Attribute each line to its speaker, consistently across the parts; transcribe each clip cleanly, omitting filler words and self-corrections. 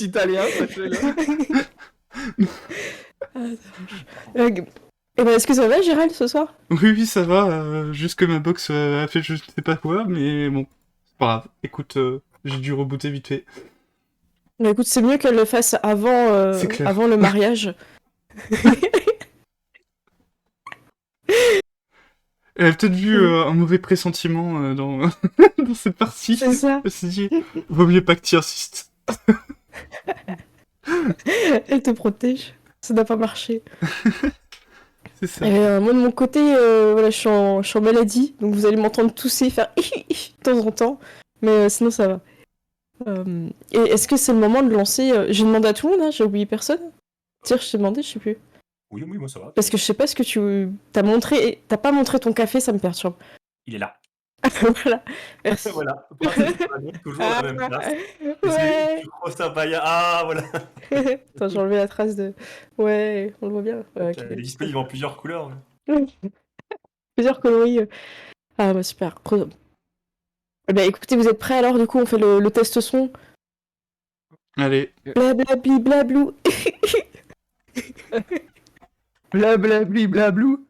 Speaker 1: italien, sachez-le.
Speaker 2: Et ben, est-ce que ça va, Gérald, ce soir?
Speaker 3: Oui, ça va, juste que ma box a fait je ne sais pas quoi, mais bon, c'est pas grave. Écoute, j'ai dû rebooter vite fait.
Speaker 2: Bah écoute, c'est mieux qu'elle le fasse
Speaker 3: C'est clair.
Speaker 2: avant le mariage.
Speaker 3: Elle a peut-être vu un mauvais pressentiment dans... dans cette partie.
Speaker 2: C'est ça.
Speaker 3: Elle s'est dit, vaut mieux pas que tu insistes.
Speaker 2: Elle te protège. Ça n'a pas marché.
Speaker 3: C'est ça.
Speaker 2: Moi, de mon côté, voilà, je suis en maladie, donc vous allez m'entendre tousser, faire de temps en temps. Mais sinon, ça va. Et est-ce que c'est le moment de lancer... J'ai demandé à tout le monde, hein, j'ai oublié personne. Tiens, je t'ai demandé, je sais plus.
Speaker 4: Oui, moi ça va.
Speaker 2: Parce que je sais pas ce que tu... T'as pas montré ton café, ça me perturbe.
Speaker 4: Il est là.
Speaker 2: Voilà, merci.
Speaker 4: Voilà. Toujours à la même place.
Speaker 2: Ouais.
Speaker 4: Tu crois ça va. Ah, voilà.
Speaker 2: Attends, j'ai enlevé la trace de... Ouais, on le voit bien. Ouais, ok.
Speaker 4: Elle est disponible en plusieurs couleurs.
Speaker 2: Plusieurs coloris. Ah, bah super. Bah écoutez, vous êtes prêts alors? Du coup, on fait le test son.
Speaker 3: Allez.
Speaker 2: Blablabli blablou.
Speaker 1: Blablabli blablou.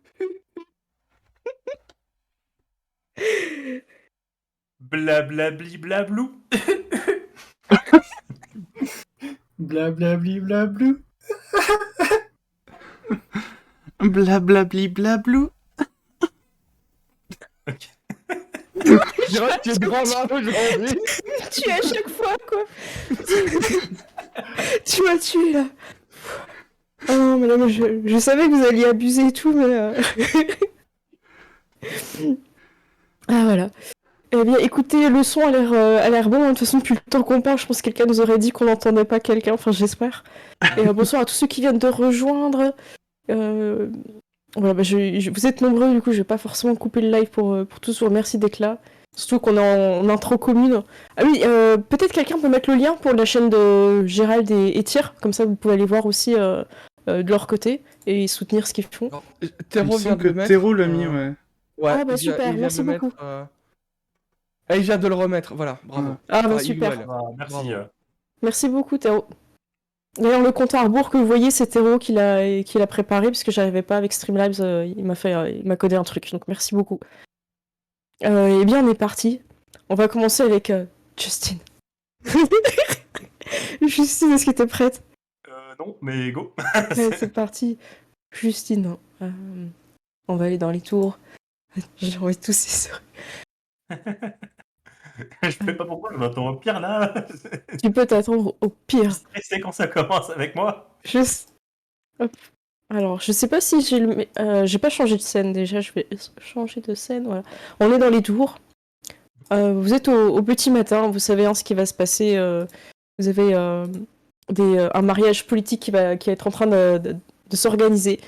Speaker 4: Blablabli blablou.
Speaker 5: Blablabli blablou.
Speaker 3: Blablabli blablou.
Speaker 1: Gérald, tu es drama aujourd'hui.
Speaker 2: Tu es à chaque fois, quoi. Tu m'as tué, là. Ah non, mais là, mais je savais que vous alliez abuser et tout, mais... Ah, voilà. Eh bien, écoutez, le son a l'air bon. De toute façon, depuis le temps qu'on parle, je pense que quelqu'un nous aurait dit qu'on n'entendait pas quelqu'un. Enfin, j'espère. Et bonsoir à tous ceux qui viennent de rejoindre. Voilà, bah, vous êtes nombreux, du coup, je vais pas forcément couper le live pour tous vous remercier d'être là. Surtout qu'on est en intro commune. Ah oui, peut-être quelqu'un peut mettre le lien pour la chaîne de Gérald et Tyr. Comme ça, vous pouvez aller voir aussi de leur côté et soutenir ce qu'ils font.
Speaker 3: Il me
Speaker 1: Théro vient
Speaker 3: semble
Speaker 1: de
Speaker 3: que
Speaker 1: le mettre.
Speaker 3: Théro l'a mis, ouais.
Speaker 1: Ouais,
Speaker 2: Ah bah
Speaker 1: il vient-
Speaker 2: super,
Speaker 1: il vient
Speaker 2: merci
Speaker 1: de le mettre,
Speaker 2: beaucoup.
Speaker 1: Ah, il vient de le remettre, voilà, bravo.
Speaker 2: Ah bah
Speaker 1: Enfin,
Speaker 2: super.
Speaker 1: Iguel.
Speaker 4: Merci.
Speaker 1: Bravo.
Speaker 2: Merci beaucoup, Théo. D'ailleurs, le compte à rebours que vous voyez, c'est Théo qui l'a préparé, parce que j'arrivais pas avec Streamlabs, il m'a codé un truc, donc merci beaucoup. Eh bien, on est parti. On va commencer avec Justine. Justine, est-ce que t'es prête?
Speaker 4: Non, mais go.
Speaker 2: Ouais, c'est parti. Justine, on va aller dans les tours. J'ai envie de tousser sur...
Speaker 4: Je sais pas pourquoi, je m'attends au pire là.
Speaker 2: Tu peux t'attendre au
Speaker 4: Je suis
Speaker 2: pire.
Speaker 4: stressé quand ça commence avec moi.
Speaker 2: Juste... Hop. Alors, je sais pas si j'ai pas changé de scène déjà, je vais changer de scène, voilà. On est dans les tours. Vous êtes au petit matin, vous savez hein, ce qui va se passer. Vous avez un mariage politique qui va être en train de s'organiser.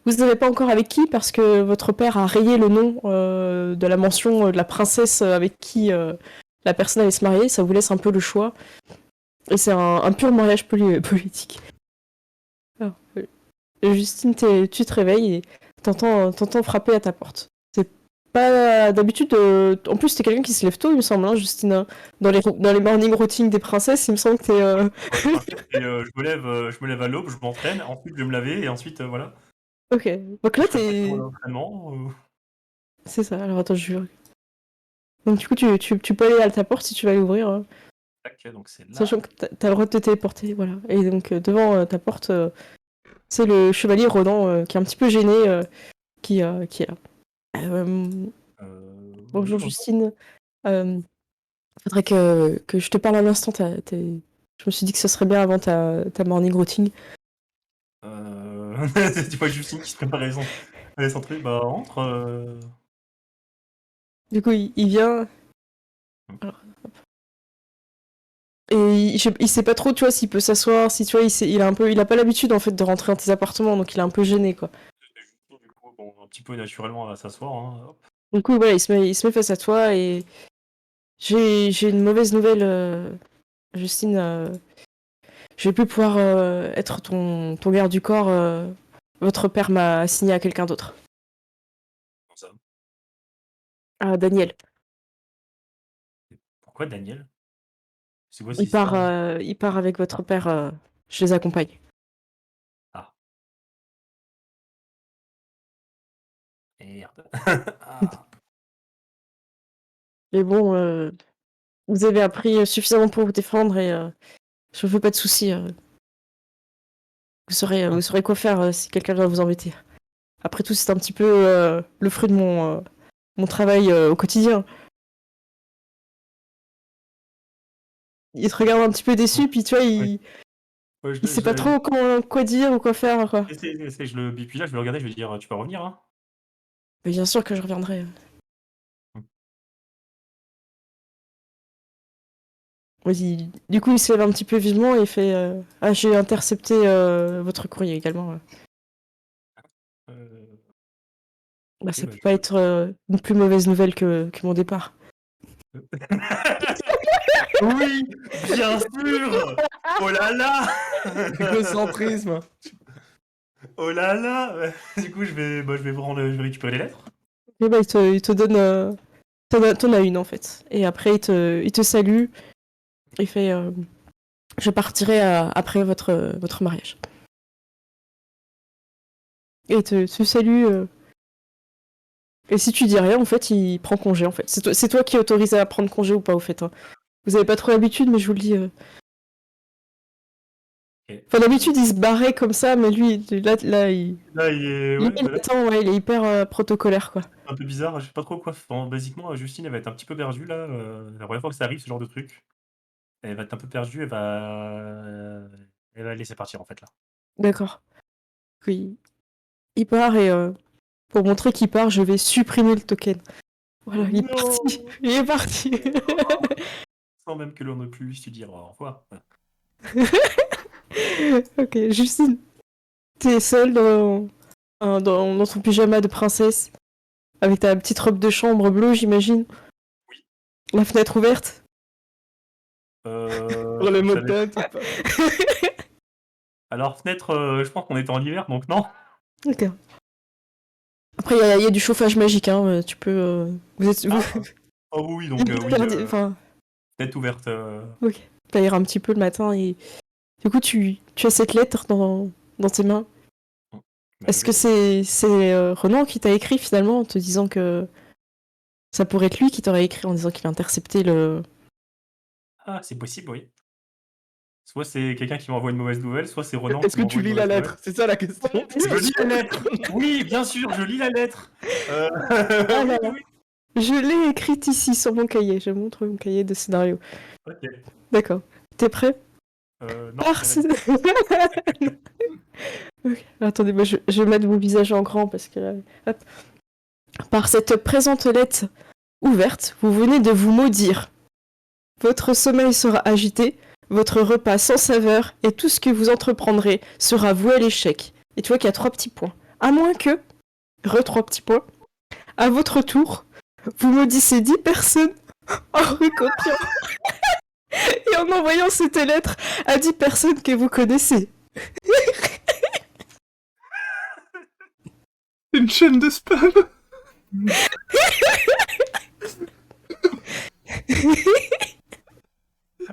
Speaker 2: Vous ne savez pas encore avec qui, parce que votre père a rayé le nom de la mention de la princesse avec qui la personne allait se marier. Ça vous laisse un peu le choix. Et c'est un pur mariage politique. Alors, Justine, tu te réveilles et t'entends frapper à ta porte. C'est pas d'habitude. En plus, t'es quelqu'un qui se lève tôt, il me semble, hein, Justine. Hein. Dans les morning routines des princesses, il me semble que t'es.
Speaker 4: Et, je me lève à l'aube, je m'entraîne, ensuite je vais me laver et ensuite voilà.
Speaker 2: Ok. Donc là,
Speaker 4: Je fais
Speaker 2: t'es.
Speaker 4: mon entraînement.
Speaker 2: C'est ça. Alors attends, je. Donc du coup, tu peux aller à ta porte si tu vas l'ouvrir. Hein.
Speaker 4: Tac, donc c'est là.
Speaker 2: Sachant que t'as le droit de te téléporter, voilà. Et donc devant ta porte, c'est le chevalier Rodan qui est un petit peu gêné, qui est là. Bonjour
Speaker 4: Oui,
Speaker 2: Justine. Faudrait que je te parle un instant. Je me suis dit que ce serait bien avant ta morning routine.
Speaker 4: Tu vois Justine qui se préparait son truc, bah entre.
Speaker 2: Du coup, il vient. Alors, hop. Et il sait pas trop, tu vois, s'il peut s'asseoir, si tu vois, il a pas l'habitude en fait de rentrer dans tes appartements, donc il est un peu gêné, quoi.
Speaker 4: Justine, du coup, bon, un petit peu naturellement, elle va s'asseoir. Hein, hop.
Speaker 2: Du coup, voilà, il se met face à toi et j'ai une mauvaise nouvelle, Justine. Je vais plus pouvoir être ton garde du corps. Votre père m'a assigné à quelqu'un d'autre.
Speaker 4: Comme ça.
Speaker 2: À Daniel.
Speaker 4: Pourquoi Daniel? C'est quoi cette histoire, là
Speaker 2: il part avec votre père. Je les accompagne.
Speaker 4: Ah. Merde. Ah.
Speaker 2: Mais bon, vous avez appris suffisamment pour vous défendre et je me fais pas de soucis. Vous saurez quoi faire si quelqu'un vient vous embêter. Après tout, c'est un petit peu le fruit de mon travail au quotidien. Il te regarde un petit peu déçu, puis tu vois,
Speaker 4: Ouais,
Speaker 2: il sait pas trop quoi dire ou quoi faire, quoi.
Speaker 4: je le puis là, je vais le regarder, je vais dire: «Tu peux revenir, hein?»
Speaker 2: Mais bien sûr que je reviendrai.
Speaker 4: Mmh.
Speaker 2: Vas-y. Du coup, il se lève un petit peu vivement et il fait Ah, j'ai intercepté votre courrier également.
Speaker 4: Heu,
Speaker 2: Bah,
Speaker 4: OK,
Speaker 2: ça
Speaker 4: bah,
Speaker 2: peut pas être une plus mauvaise nouvelle que mon départ.
Speaker 4: Oui, bien sûr! Oh là là!
Speaker 1: Égocentrisme.
Speaker 4: Oh là là! Du coup, je vais prendre, je vais récupérer les lettres.
Speaker 2: Et bah, il te donne. T'en as une en fait. Et après, il te salue. Il fait Je partirai après votre mariage. Et il te salue. Et si tu dis rien, en fait, il prend congé en fait. C'est toi qui es autorisé à prendre congé ou pas, au fait. Hein. Vous avez pas trop l'habitude, mais je vous le dis.
Speaker 4: OK.
Speaker 2: Enfin, d'habitude, il se barrait comme ça, mais lui, là
Speaker 4: Là, il est
Speaker 2: lui,
Speaker 4: ouais,
Speaker 2: il
Speaker 4: bah, là,
Speaker 2: attend, ouais, il est hyper protocolaire, quoi.
Speaker 4: c'est un peu bizarre, je sais pas trop quoi f enfin, basiquement, Justine, elle va être un petit peu perdue là, la première fois que ça arrive, ce genre de truc. Elle va être un peu perdue, elle va laisser partir, en fait, là.
Speaker 2: D'accord. Oui. Il part et pour montrer qu'il part, je vais supprimer le token. Voilà, il est
Speaker 4: Non!
Speaker 2: parti. Il est parti.
Speaker 4: Sans même que l'on ne puisse lui dire au revoir.
Speaker 2: Ok, Justine, t'es seule dans ton pyjama de princesse, avec ta petite robe de chambre bleue, j'imagine.
Speaker 4: Oui.
Speaker 2: La fenêtre ouverte.
Speaker 1: Pour les mots de
Speaker 4: Ça va
Speaker 1: tête ou pas.
Speaker 4: alors fenêtre, je pense qu'on était en hiver, donc non.
Speaker 2: Ok. Après, il y a du chauffage magique, hein. Tu peux. Vous êtes.
Speaker 4: Ah! Oh oui, donc oui,
Speaker 2: Enfin,
Speaker 4: fenêtre ouverte,
Speaker 2: ok. T'aères un petit peu le matin et. Du coup, tu as cette lettre dans tes mains.
Speaker 4: bah,
Speaker 2: Est-ce
Speaker 4: je
Speaker 2: que
Speaker 4: vais
Speaker 2: c'est Renan qui t'a écrit finalement en te disant que ça pourrait être lui qui t'aurait écrit en disant qu'il a intercepté le.
Speaker 4: ah, c'est possible, oui. Soit c'est quelqu'un qui m'envoie une mauvaise nouvelle, soit c'est Ronan
Speaker 1: Est-ce
Speaker 4: qui
Speaker 1: que
Speaker 4: m'envoie
Speaker 1: tu
Speaker 4: une
Speaker 1: lis la
Speaker 4: mauvaise nouvelle.
Speaker 1: lettre? C'est ça la question.
Speaker 4: Je lis la lettre! Oui, bien sûr, je lis la lettre!
Speaker 2: Ah
Speaker 4: Oui,
Speaker 2: là
Speaker 4: oui,
Speaker 2: là.
Speaker 4: oui.
Speaker 2: Je l'ai écrite ici sur mon cahier. Je montre mon cahier de scénario.
Speaker 4: OK.
Speaker 2: D'accord. T'es prêt?
Speaker 4: Non,
Speaker 2: Par
Speaker 4: rien à
Speaker 2: ce- Ok. Attendez, moi, je vais mettre vos visages en grand parce que. Hop. Par cette présente lettre ouverte, vous venez de vous maudire. Votre sommeil sera agité, votre repas sans saveur, et tout ce que vous entreprendrez sera voué à l'échec. Et tu vois qu'il y a 3 petits points. À moins que, 3 petits points, à votre tour, vous maudissez 10 personnes en recopiant et en envoyant cette lettre à 10 personnes que vous connaissez.
Speaker 3: Une chaîne de spam.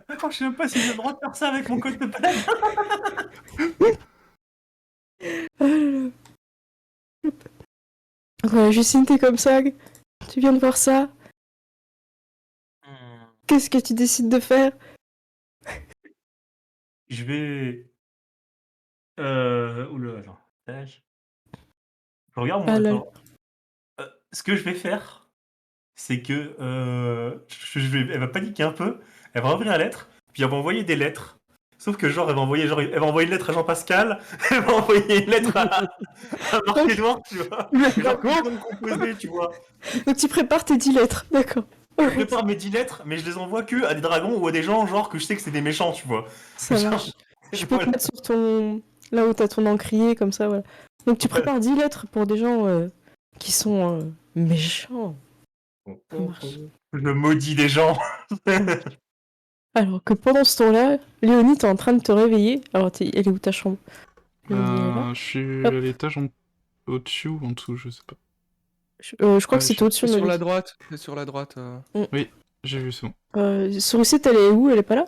Speaker 4: Attends, je sais même pas si j'ai le droit de faire ça avec mon code de PAN.
Speaker 2: Ah là là. Voilà, Justine, t'es comme ça. Tu viens de voir ça. Qu'est-ce que tu décides de faire?
Speaker 4: Je vais, ouh là, attends, tac. Je regarde mon
Speaker 2: Ah là là.
Speaker 4: attends, ce que je vais faire, c'est que, je vais elle va paniquer un peu, elle va ouvrir la lettre, puis elle va envoyer des lettres. Sauf que genre, elle va envoyer une lettre à Jean-Pascal, elle va envoyer une lettre à Marc-Édouard, tu vois? Mais genre tout le monde composé, tu vois?
Speaker 2: Donc tu prépares tes 10 lettres, d'accord.
Speaker 4: Je prépare mes 10 lettres, mais je les envoie que à des dragons ou à des gens genre que je sais que c'est des méchants, tu vois?
Speaker 2: Ça
Speaker 4: Genre,
Speaker 2: marche. Je peux te
Speaker 4: voilà.
Speaker 2: mettre sur ton. Là où t'as ton encrier, comme ça, voilà. Donc tu prépares 10 lettres pour des gens qui sont méchants. Ça marche.
Speaker 4: Je maudis des gens.
Speaker 2: Alors que pendant ce temps-là, Léonie, t'es en train de te réveiller. Alors, elle est où ta chambre? Léonie, elle est là.
Speaker 3: Je suis
Speaker 2: Hop.
Speaker 3: à l'étage au-dessus ou en dessous, je sais pas.
Speaker 2: Je crois que
Speaker 3: Ouais,
Speaker 2: c'était au-dessus
Speaker 1: C'est
Speaker 2: de
Speaker 1: sur la
Speaker 2: Molly.
Speaker 1: droite. C'est sur la droite.
Speaker 3: Oui, j'ai vu, c'est bon.
Speaker 2: Sourisette, elle est où? Elle est pas là?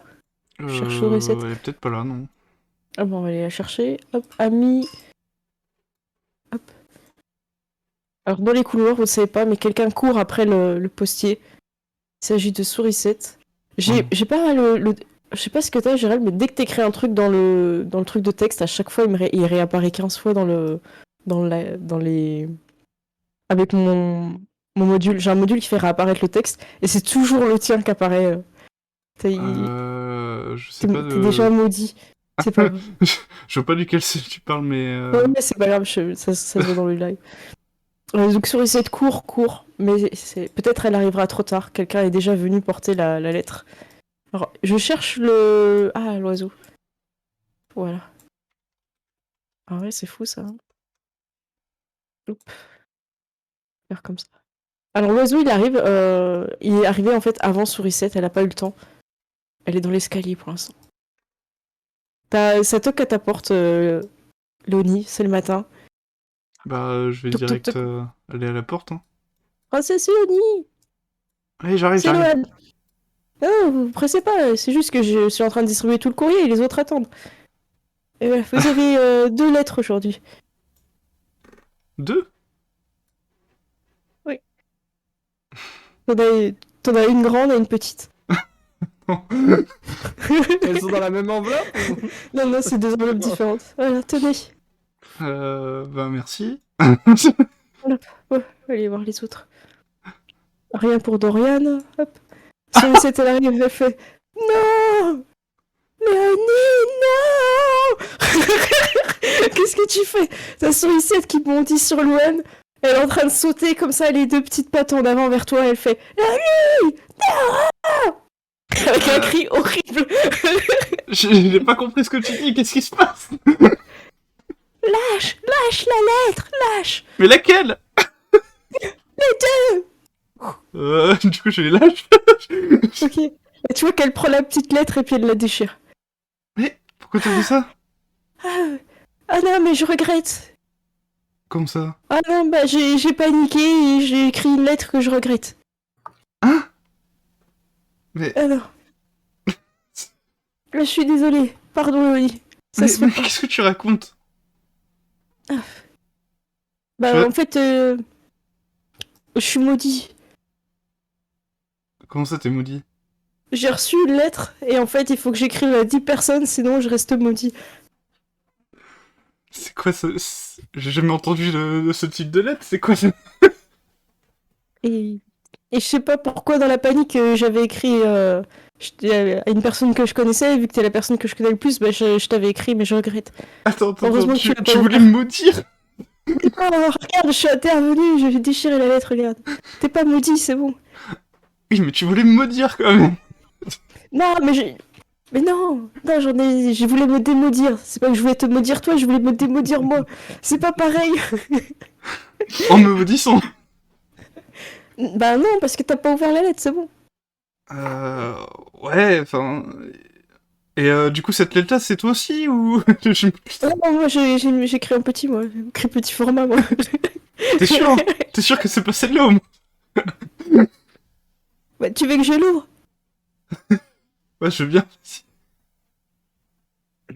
Speaker 2: Je cherche Sourisette.
Speaker 3: Elle est peut-être pas là, non.
Speaker 2: Ah bon, on va aller la chercher. Hop, ami. Hop. Alors, dans les couloirs, vous ne savez pas, mais quelqu'un court après le postier. Il s'agit de Sourisette. J'ai pas je sais pas ce que t'as, Gérald, mais dès que t'écris un truc dans le truc de texte, à chaque fois, il réapparaît 15 fois dans les... Avec mon module. J'ai un module qui fait réapparaître le texte, et c'est toujours le tien qui apparaît. T'es
Speaker 3: Je sais pas
Speaker 2: t'es déjà maudit. C'est pas grave.
Speaker 3: Je vois pas duquel tu parles, mais...
Speaker 2: Ouais, mais c'est pas grave, ça se voit dans le live. Donc Sourisette court, mais peut-être elle arrivera trop tard. Quelqu'un est déjà venu porter la lettre. Alors, je cherche le... Ah, l'oiseau. Voilà. Ah ouais, c'est fou ça. Hop. Faire comme ça. Alors l'oiseau, il est arrivé en fait avant Sourisette, elle a pas eu le temps. Elle est dans l'escalier pour l'instant. Ça toque à ta porte, Léonie, c'est le matin.
Speaker 3: Bah, je vais
Speaker 2: Toc, toc,
Speaker 3: direct
Speaker 2: toc.
Speaker 3: aller à la porte. Hein.
Speaker 2: Ah, c'est Léonie!
Speaker 3: Allez, j'arrive,
Speaker 2: C'est
Speaker 3: j'arrive.
Speaker 2: Loane! Non, vous pressez pas, c'est juste que je suis en train de distribuer tout le courrier et les autres attendent. Et voilà, vous avez 2 lettres aujourd'hui.
Speaker 3: 2?
Speaker 2: T'en as une grande et une petite.
Speaker 1: Elles sont dans la même enveloppe ou...
Speaker 2: Non, non, c'est 2 enveloppes différentes. Voilà, tenez.
Speaker 3: Bah, merci.
Speaker 2: Ouais, allez voir les autres. Rien pour Dorian. Hop. Sourisette, elle arrive, elle fait non! Léonie, non! Qu'est-ce que tu fais? T'as Sourisette qui bondit sur Louane. Elle est en train de sauter comme ça, les 2 petites pattes en avant vers toi. Elle fait Léonie! Non! Avec un cri horrible.
Speaker 3: J'ai pas compris ce que tu dis, qu'est-ce qui se passe?
Speaker 2: Lâche la lettre, lâche!
Speaker 3: Mais laquelle?
Speaker 2: Les 2!
Speaker 3: Du coup, je les lâche.
Speaker 2: Ok. Et tu vois qu'elle prend la petite lettre et puis elle la déchire.
Speaker 3: Mais pourquoi t'as fait ça?
Speaker 2: Ah non, mais je regrette.
Speaker 3: Comme ça?
Speaker 2: Ah non, bah j'ai paniqué et j'ai écrit une lettre que je regrette.
Speaker 3: Hein? Mais...
Speaker 2: Ah non. Là, je suis désolée. Pardon, Léonie. Ça se fait
Speaker 3: mais
Speaker 2: pas.
Speaker 3: qu'est-ce que tu racontes?
Speaker 2: Bah,
Speaker 3: Je-
Speaker 2: en fait, je suis maudit.
Speaker 3: Comment ça, t'es maudit?
Speaker 2: J'ai reçu une lettre et en fait, il faut que j'écrive à 10 personnes, sinon je reste maudit.
Speaker 3: C'est quoi ça? J'ai jamais entendu de ce type de lettre, c'est quoi ça?
Speaker 2: Et je sais pas pourquoi, dans la panique, j'avais écrit à une personne que je connaissais, et vu que t'es la personne que je connais le plus, bah, je t'avais écrit, mais je regrette.
Speaker 3: Attends,
Speaker 2: Heureusement que tu l'as pas
Speaker 3: tu voulais
Speaker 2: ouvert.
Speaker 3: me maudire?
Speaker 2: Oh, regarde, je suis intervenue, j'ai déchiré la lettre, regarde. T'es pas maudit, c'est bon.
Speaker 3: Oui, mais tu voulais me maudire quand même.
Speaker 2: Non, mais non, je voulais me démaudire. C'est pas que je voulais te maudire toi, je voulais me démaudire moi. C'est pas pareil.
Speaker 3: En me maudissant.
Speaker 2: Bah non, parce que t'as pas ouvert la lettre, c'est bon.
Speaker 3: Ouais, enfin... Et du coup, cette lettre-là, c'est toi aussi, ou...
Speaker 2: Non, moi j'ai écrit un petit, moi. J'ai écrit petit format, moi.
Speaker 3: T'es sûr? T'es sûr que c'est pas celle-là, au moins?
Speaker 2: Bah, tu veux que je l'ouvre?
Speaker 3: Ouais, je veux bien.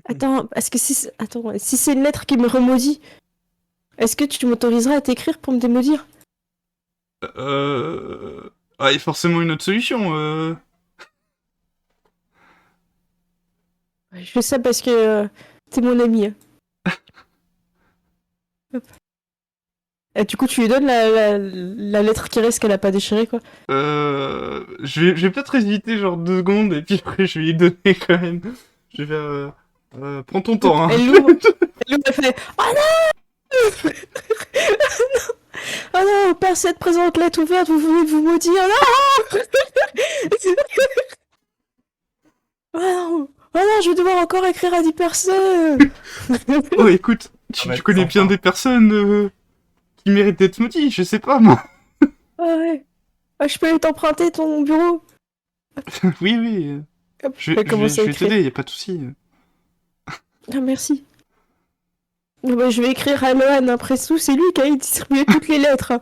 Speaker 2: Attends, parce que attends, si c'est une lettre qui me remaudit, est-ce que tu m'autoriseras à t'écrire pour me démaudire?
Speaker 3: Ah, il y a forcément une autre solution,
Speaker 2: Je fais ça parce que t'es mon ami. Hein. Hop. Et du coup, tu lui donnes la lettre qui reste qu'elle a pas déchirée, quoi.
Speaker 3: Je vais peut-être hésiter genre 2 secondes, et puis après, je vais lui donner quand même. Je vais faire... prends ton temps, hein.
Speaker 2: Elle l'ouvre, elle fait oh non! Oh non, père, cette présente lettre ouverte, vous venez de vous maudire, non! Oh non! Oh non, je vais devoir encore écrire à 10 personnes!
Speaker 3: Oh, écoute,
Speaker 4: Ça va
Speaker 3: tu
Speaker 4: être
Speaker 3: connais
Speaker 4: sans
Speaker 3: bien
Speaker 4: fin.
Speaker 3: des personnes qui méritent d'être maudites, je sais pas, moi.
Speaker 2: Ah ouais. Ah, je peux aller t'emprunter ton bureau?
Speaker 3: Oui, oui.
Speaker 2: Hop,
Speaker 3: Je
Speaker 2: elle
Speaker 3: vais
Speaker 2: commence à écrire.
Speaker 3: t'aider, y a pas de souci.
Speaker 2: Ah, merci. Ah bah, je vais écrire à Lohan, après tout, c'est lui qui a distribué toutes les lettres. Hein.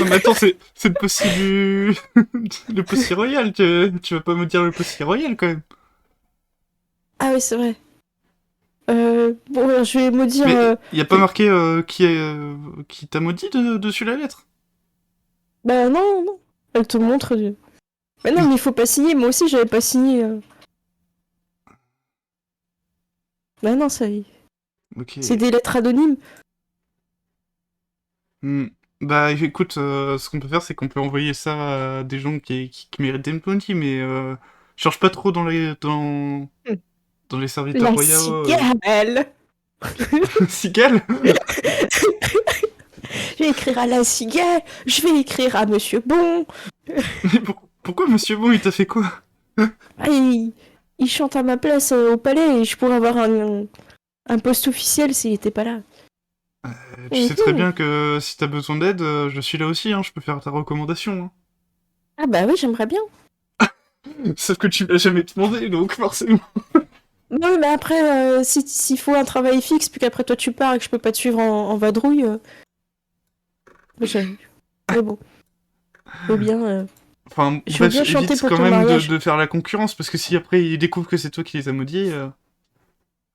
Speaker 3: Non, mais attends, c'est le postier du... le postier royal, tu vas pas me dire le postier royal, quand même.
Speaker 2: Ah oui, c'est vrai. Bon, alors, je vais maudire...
Speaker 3: Mais y a pas marqué qui t'a maudit dessus la lettre?
Speaker 2: Bah non, non. Elle te montre... Mais non, mais il faut pas signer. Moi aussi, j'avais pas signé. Bah non, ça...
Speaker 3: Ok.
Speaker 2: c'est des lettres anonymes.
Speaker 3: Hmm. Bah écoute, ce qu'on peut faire, c'est qu'on peut envoyer ça à des gens qui méritent des bounty, mais cherche pas trop dans les serviteurs
Speaker 2: La
Speaker 3: royaux.
Speaker 2: cigale.
Speaker 3: Cigale?
Speaker 2: Je vais écrire à la cigale. Je vais écrire à Monsieur Bon.
Speaker 3: Mais pourquoi Monsieur Bon, il t'a fait quoi?
Speaker 2: Ah, il chante à ma place au palais et je pourrais avoir un poste officiel s'il était pas là.
Speaker 3: Tu sais très
Speaker 2: Mhm.
Speaker 3: bien que si t'as besoin d'aide, je suis là aussi, hein, je peux faire ta recommandation.
Speaker 2: Ah bah oui, j'aimerais bien.
Speaker 3: Hein. Sauf que tu l'as jamais demandé, donc forcément.
Speaker 2: Non, mais après, s'il faut un travail fixe, puis qu'après toi tu pars et que je peux pas te suivre en vadrouille, j'ai- mais bon, je veux bien,
Speaker 3: Enfin,
Speaker 2: je veux bien
Speaker 3: bref,
Speaker 2: chanter
Speaker 3: évite
Speaker 2: pour
Speaker 3: quand
Speaker 2: ton
Speaker 3: même de,
Speaker 2: mariage.
Speaker 3: de faire la concurrence, parce que si après ils découvrent que c'est toi qui les as maudits,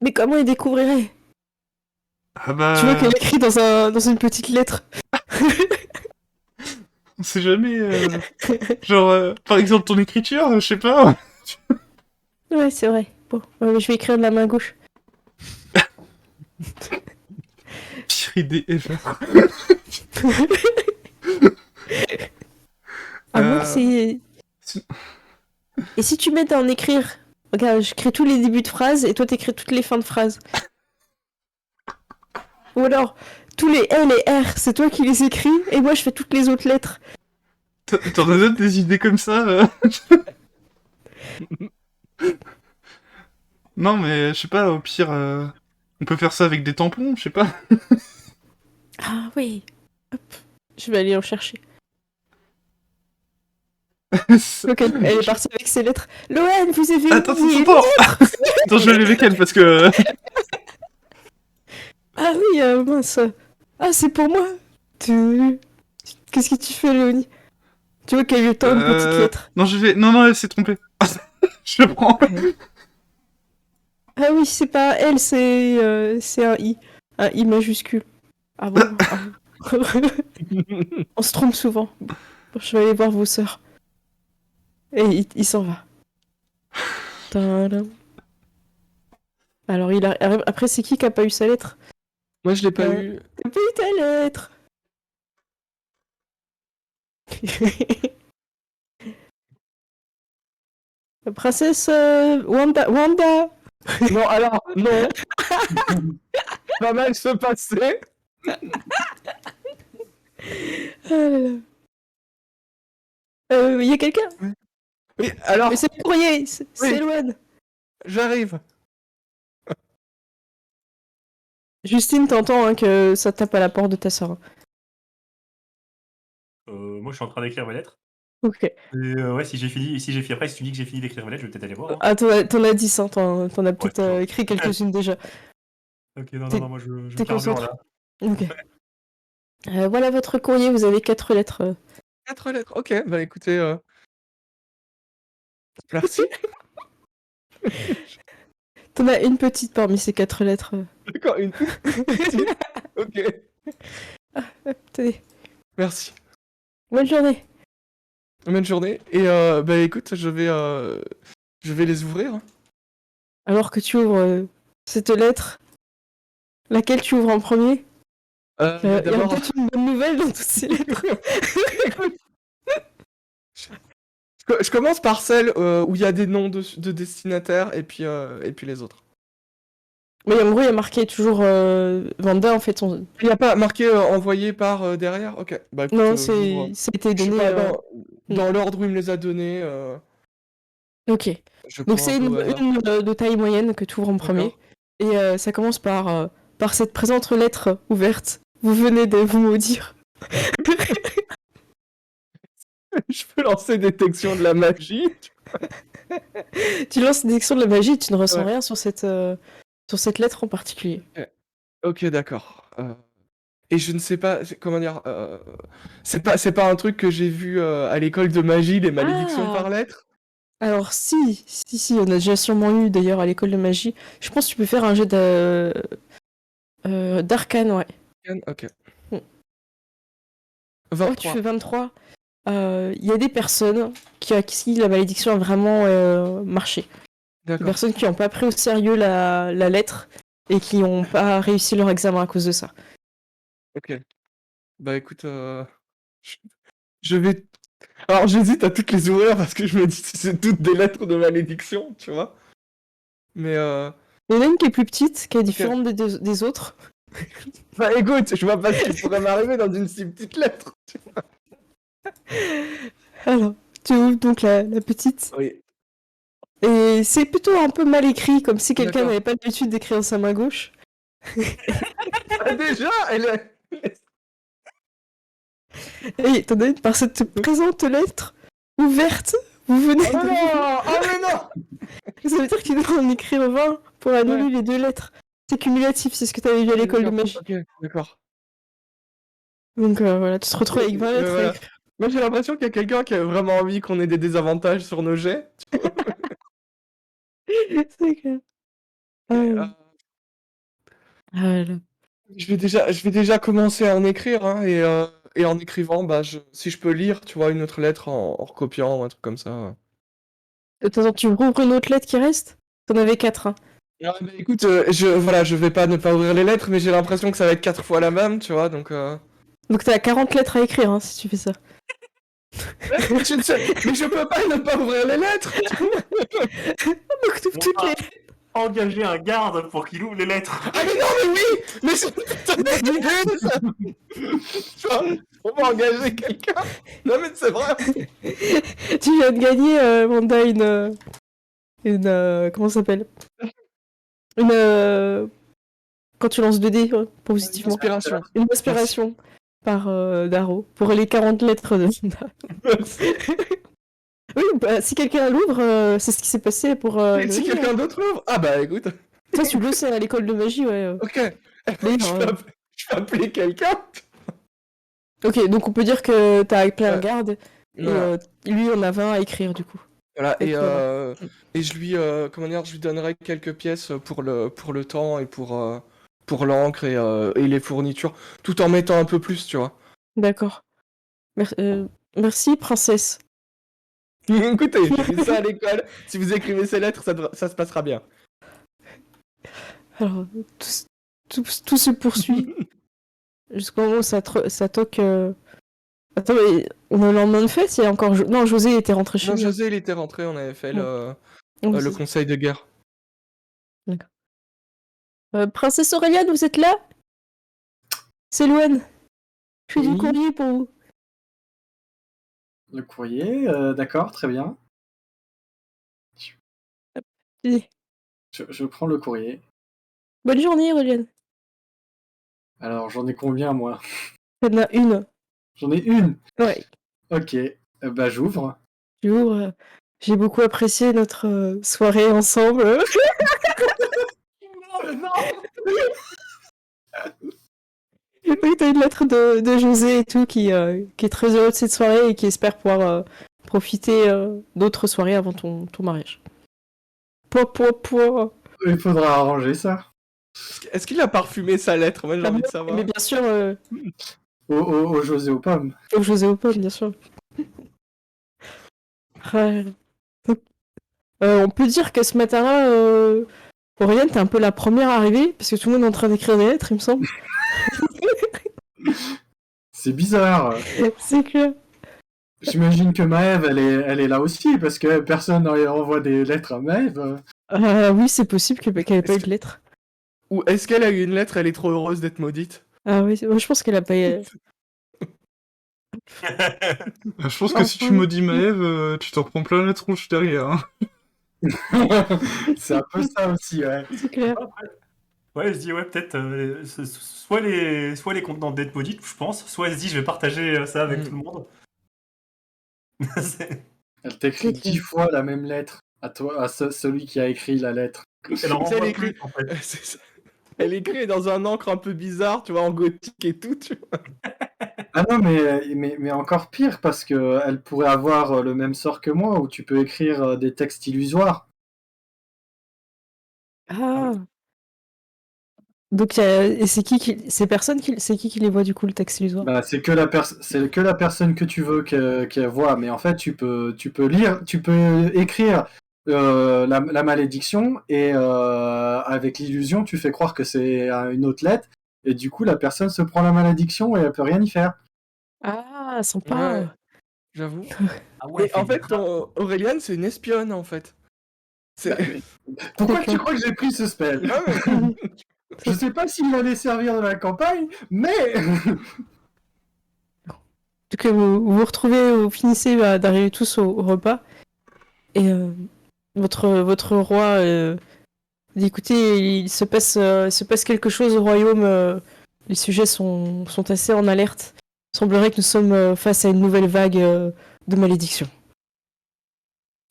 Speaker 2: Mais comment il découvrirait?
Speaker 3: ah
Speaker 2: Tu vois
Speaker 3: bah,
Speaker 2: qu'elle écrit dans une petite lettre.
Speaker 3: on sait jamais. Genre, par exemple, ton écriture, je sais pas.
Speaker 2: Ouais, c'est vrai. Bon, mais je vais écrire de la main gauche.
Speaker 3: Pire idée ever.
Speaker 2: Ah non,
Speaker 3: Euh,
Speaker 2: c'est...
Speaker 3: si-
Speaker 2: Et si tu mets en écrire... Regarde, j'écris tous les débuts de phrases et toi t'écris toutes les fins de phrases. Ou alors, tous les L et R, c'est toi qui les écris et moi je fais toutes les autres lettres.
Speaker 3: T'en as d'autres des idées comme ça Non, mais je sais pas, au pire, on peut faire ça avec des tampons, je sais pas.
Speaker 2: Ah oui. Hop. Je vais aller en chercher. Ok, elle est partie avec ses lettres. Loan, vous avez
Speaker 3: Attends,
Speaker 2: oublié
Speaker 3: attends, attends. Attends, je vais aller avec elle parce que.
Speaker 2: Ah oui, mince. Ah, c'est pour moi. Tu... Qu'est-ce que tu fais, Léonie? Tu vois qu'elle lui tend une petite lettre.
Speaker 3: Non, je vais. Non, non, elle s'est trompée. Je le prends.
Speaker 2: Ah oui, c'est pas elle, c'est un I. Un I majuscule. Ah bon? Ah bon. On se trompe souvent. Bon, je vais aller voir vos sœurs. Et il s'en va. Tadam. Alors, il a... après, c'est qui a pas eu sa lettre?
Speaker 1: Moi, je l'ai pas
Speaker 2: Euh,
Speaker 1: eu.
Speaker 2: T'as pas eu ta lettre? La princesse Wanda. Wanda!
Speaker 1: Non, alors, non. Pas mal se passer.
Speaker 2: Ah là là. Y a quelqu'un?
Speaker 1: Oui, alors,
Speaker 2: Mais c'est le courrier, c'est
Speaker 1: Oui.
Speaker 2: Loan.
Speaker 1: j'arrive.
Speaker 2: Justine, t'entends hein, que ça tape à la porte de ta sœur.
Speaker 4: Moi, je suis en train d'écrire mes lettres.
Speaker 2: Ok.
Speaker 4: Et ouais, si j'ai fini, après, si tu dis que j'ai fini d'écrire mes lettres, je vais peut-être aller voir. Hein.
Speaker 2: Ah, t'en as 10, hein, t'en as peut-être
Speaker 4: toujours.
Speaker 2: écrit quelques-unes déjà.
Speaker 4: Ok, non,
Speaker 2: T'es-
Speaker 4: moi, je
Speaker 2: T'es
Speaker 4: carbure
Speaker 2: concentré.
Speaker 4: là.
Speaker 2: Ok. Voilà votre courrier, vous avez 4 lettres.
Speaker 1: 4 lettres. Ok, bah écoutez, merci.
Speaker 2: T'en as une petite parmi ces 4 lettres.
Speaker 1: D'accord, une toute petite. Ok,
Speaker 2: Tenez.
Speaker 1: merci.
Speaker 2: Bonne journée.
Speaker 1: Bonne journée. Et bah écoute, je vais les ouvrir.
Speaker 2: Alors que tu ouvres cette lettre, laquelle tu ouvres en premier?
Speaker 1: Bah,
Speaker 2: Il y a
Speaker 1: d'abord,
Speaker 2: peut-être une bonne nouvelle dans toutes ces lettres.
Speaker 1: écoute, je commence par celle où il y a des noms de destinataires et puis les autres.
Speaker 2: Mais en gros, il y a marqué toujours Vanda en fait.
Speaker 1: Il n'y a pas marqué envoyé par derrière? Ok, bah écoute,
Speaker 2: Non,
Speaker 1: j'ouvre.
Speaker 2: ça a été
Speaker 1: Je sais
Speaker 2: donné.
Speaker 1: pas, dans l'ordre où il me les a donnés,
Speaker 2: Ok.
Speaker 1: je
Speaker 2: Donc
Speaker 1: prends
Speaker 2: c'est
Speaker 1: un peu
Speaker 2: une,
Speaker 1: au hasard.
Speaker 2: une, de taille moyenne que tu ouvres en premier.
Speaker 1: D'accord.
Speaker 2: Et ça commence par cette présente lettre ouverte. Vous venez de vous maudire.
Speaker 1: Je peux lancer détection de la magie.
Speaker 2: Tu lances une détection de la magie, tu ne ressens
Speaker 1: Ouais.
Speaker 2: rien sur cette lettre en particulier.
Speaker 1: Ok, d'accord. Et je ne sais pas, comment dire, c'est pas un truc que j'ai vu à l'école de magie, les malédictions
Speaker 2: Ah,
Speaker 1: par lettres.
Speaker 2: Alors si, on a déjà sûrement eu d'ailleurs à l'école de magie. Je pense que tu peux faire un jet d'arcane, ouais.
Speaker 1: Ok.
Speaker 2: Mm. Ouais, tu
Speaker 1: 23.
Speaker 2: fais 23. Il y a des personnes à qui la malédiction a vraiment marché. Des
Speaker 1: D'accord.
Speaker 2: personnes qui n'ont pas pris au sérieux la lettre et qui n'ont pas réussi leur examen à cause de ça.
Speaker 1: Ok. Bah écoute, je je vais. Alors j'hésite à toutes les ouvrir parce que je me dis si c'est toutes des lettres de malédiction, tu vois. Mais
Speaker 2: Il y en a une qui est plus petite, qui est différente des autres.
Speaker 1: bah écoute, je vois pas ce qui pourrait m'arriver dans une si petite lettre.
Speaker 2: Alors, tu ouvres donc la petite.
Speaker 1: Oui.
Speaker 2: Et c'est plutôt un peu mal écrit, comme si quelqu'un
Speaker 1: D'accord.
Speaker 2: n'avait pas l'habitude d'écrire de sa main gauche.
Speaker 1: Ah, déjà, elle est.
Speaker 2: Et t'en as une par cette présente lettre ouverte. Vous venez
Speaker 1: Oh
Speaker 2: de...
Speaker 1: non! Oh mais non!
Speaker 2: Ça veut dire qu'il doit en écrire 20 pour annuler
Speaker 1: Ouais.
Speaker 2: les 2 lettres. C'est cumulatif, c'est ce que t'avais vu à l'école de magie.
Speaker 1: Ok, d'accord.
Speaker 2: Donc voilà, tu te retrouves avec 20 lettres à
Speaker 1: Voilà.
Speaker 2: écrire.
Speaker 1: Moi j'ai l'impression qu'il y a quelqu'un qui a vraiment envie qu'on ait des désavantages sur nos jets.
Speaker 2: C'est clair. Ah,
Speaker 1: Et,
Speaker 2: voilà.
Speaker 1: je vais déjà commencer à en écrire, hein, et en écrivant, bah, si je peux lire, tu vois, une autre lettre en recopiant ou un truc comme ça.
Speaker 2: Attends, tu rouvres une autre lettre qui reste? T'en avais 4, hein.
Speaker 1: Ah, bah, écoute, voilà, je vais pas ne pas ouvrir les lettres, mais j'ai l'impression que ça va être 4 fois la même, tu vois, donc.
Speaker 2: Donc t'as 40 lettres à écrire, hein, si tu fais ça.
Speaker 1: Je ne sais, mais je peux pas ne pas ouvrir les lettres.
Speaker 2: Donc toutes
Speaker 4: On va
Speaker 2: les...
Speaker 4: engager un garde pour qu'il ouvre les lettres.
Speaker 1: Ah mais non, mais oui, mais c'est une putain d'idée, ça. Tu vois, on va engager quelqu'un. Non mais c'est vrai.
Speaker 2: Tu viens de gagner, Wanda, comment ça s'appelle? Quand tu lances 2 dés positivement.
Speaker 1: Inspiration.
Speaker 2: Une inspiration par Daro pour les 40 lettres de Wanda.
Speaker 1: Merci.
Speaker 2: Oui, bah, si quelqu'un l'ouvre, c'est ce qui s'est passé pour
Speaker 1: Et si
Speaker 2: Noémie,
Speaker 1: quelqu'un
Speaker 2: hein.
Speaker 1: d'autre l'ouvre, ah bah écoute.
Speaker 2: Ça, tu le sais à l'école de magie, ouais.
Speaker 1: Ok.
Speaker 2: Mais,
Speaker 1: Je vais appeler quelqu'un.
Speaker 2: Ok, donc on peut dire que t'as appelé un garde, et
Speaker 1: Voilà.
Speaker 2: lui, on a 20 à écrire, du coup.
Speaker 1: Voilà,
Speaker 2: Donc,
Speaker 1: et je lui, comment dire, je lui donnerai quelques pièces pour le temps et pour l'encre et les fournitures, tout en mettant un peu plus, tu vois.
Speaker 2: D'accord. Merci, princesse.
Speaker 1: Écoutez, j'ai mis ça à l'école. Si vous écrivez ces lettres, ça se passera bien.
Speaker 2: Alors, tout se poursuit jusqu'au moment où ça toque. Attends, mais on a le lendemain de fête, il y a encore. Non, José était rentré chez
Speaker 1: Non,
Speaker 2: lui.
Speaker 1: José, il était rentré, on avait fait
Speaker 2: Ouais.
Speaker 1: le conseil de guerre.
Speaker 2: D'accord. Princesse Auréliane, vous êtes là? C'est Louane. Je fais du
Speaker 5: Oui.
Speaker 2: courrier pour vous.
Speaker 5: Le courrier, d'accord, très bien.
Speaker 2: Allez.
Speaker 5: Je prends le courrier.
Speaker 2: Bonne journée, Auréliane.
Speaker 5: Alors, j'en ai combien, moi?
Speaker 2: T'en as une.
Speaker 5: J'en ai une.
Speaker 2: Ouais.
Speaker 5: Ok, bah j'ouvre.
Speaker 2: Jour, j'ai beaucoup apprécié notre soirée ensemble. Oui, t'as une lettre de José et tout qui est très heureux de cette soirée et qui espère pouvoir profiter d'autres soirées avant ton mariage. Pouah.
Speaker 5: Il faudra arranger ça.
Speaker 1: Est-ce qu'il a parfumé sa lettre? Moi, j'ai envie de savoir.
Speaker 2: Mais bien sûr,
Speaker 5: Au José aux pommes.
Speaker 2: au José aux pommes, bien sûr. Ouais. On peut dire que ce matin-là, Aurélien, t'es un peu la première arrivée, parce que tout le monde est en train d'écrire des lettres, il me semble.
Speaker 5: C'est bizarre.
Speaker 2: C'est clair.
Speaker 5: J'imagine que Maëve, elle est là aussi, parce que personne n'envoie des lettres à Maëve.
Speaker 2: Oui, c'est possible qu'elle n'ait pas eu de lettre.
Speaker 1: Ou est-ce qu'elle a eu une lettre, elle est trop heureuse d'être maudite?
Speaker 2: Ah oui, moi, je pense qu'elle a pas eu...
Speaker 3: Je pense que si tu maudis Maëve, tu t'en prends plein la tronche derrière. Hein.
Speaker 5: C'est un peu ça aussi, ouais.
Speaker 2: C'est clair.
Speaker 4: Ouais, elle se dit, ouais, peut-être, soit les contenants d'être maudite, je pense, soit elle se dit, je vais partager ça avec tout le monde.
Speaker 5: Elle t'écrit
Speaker 2: C'est
Speaker 5: 10
Speaker 2: clair.
Speaker 5: fois la même lettre à toi, à celui qui a écrit la lettre.
Speaker 4: Elle en
Speaker 1: Tu sais,
Speaker 4: renvoie
Speaker 1: elle
Speaker 4: plus,
Speaker 1: écrit.
Speaker 4: en fait.
Speaker 1: C'est ça. Elle écrit dans un encre un peu bizarre, tu vois, en gothique et tout, tu vois.
Speaker 5: Ah non, mais encore pire, parce que elle pourrait avoir le même sort que moi, où tu peux écrire des textes illusoires.
Speaker 2: Ah. Donc, et ces personnes, c'est qui les voit du coup, le texte illusoire?
Speaker 5: Bah, c'est que la personne que tu veux qu'elle voit, mais en fait, tu peux lire, tu peux écrire la malédiction, et avec l'illusion, tu fais croire que c'est une autre lettre, et du coup, la personne se prend la malédiction et elle peut rien y faire.
Speaker 2: Ah,
Speaker 1: Ouais,
Speaker 2: sympa.
Speaker 1: j'avoue.
Speaker 4: Ah ouais,
Speaker 1: Et en
Speaker 4: du
Speaker 1: fait,
Speaker 4: crap.
Speaker 1: Aureliane, c'est une espionne, en fait. C'est...
Speaker 5: Pourquoi
Speaker 2: D'accord.
Speaker 5: tu crois que j'ai pris ce spell?
Speaker 1: Non, mais...
Speaker 5: Je sais pas s'il allait servir dans la campagne, mais
Speaker 2: Donc, vous retrouvez, vous finissez d'arriver tous au repas, et votre roi dit, écoutez, se passe quelque chose au royaume, les sujets sont assez en alerte. Il semblerait que nous sommes face à une nouvelle vague de malédiction.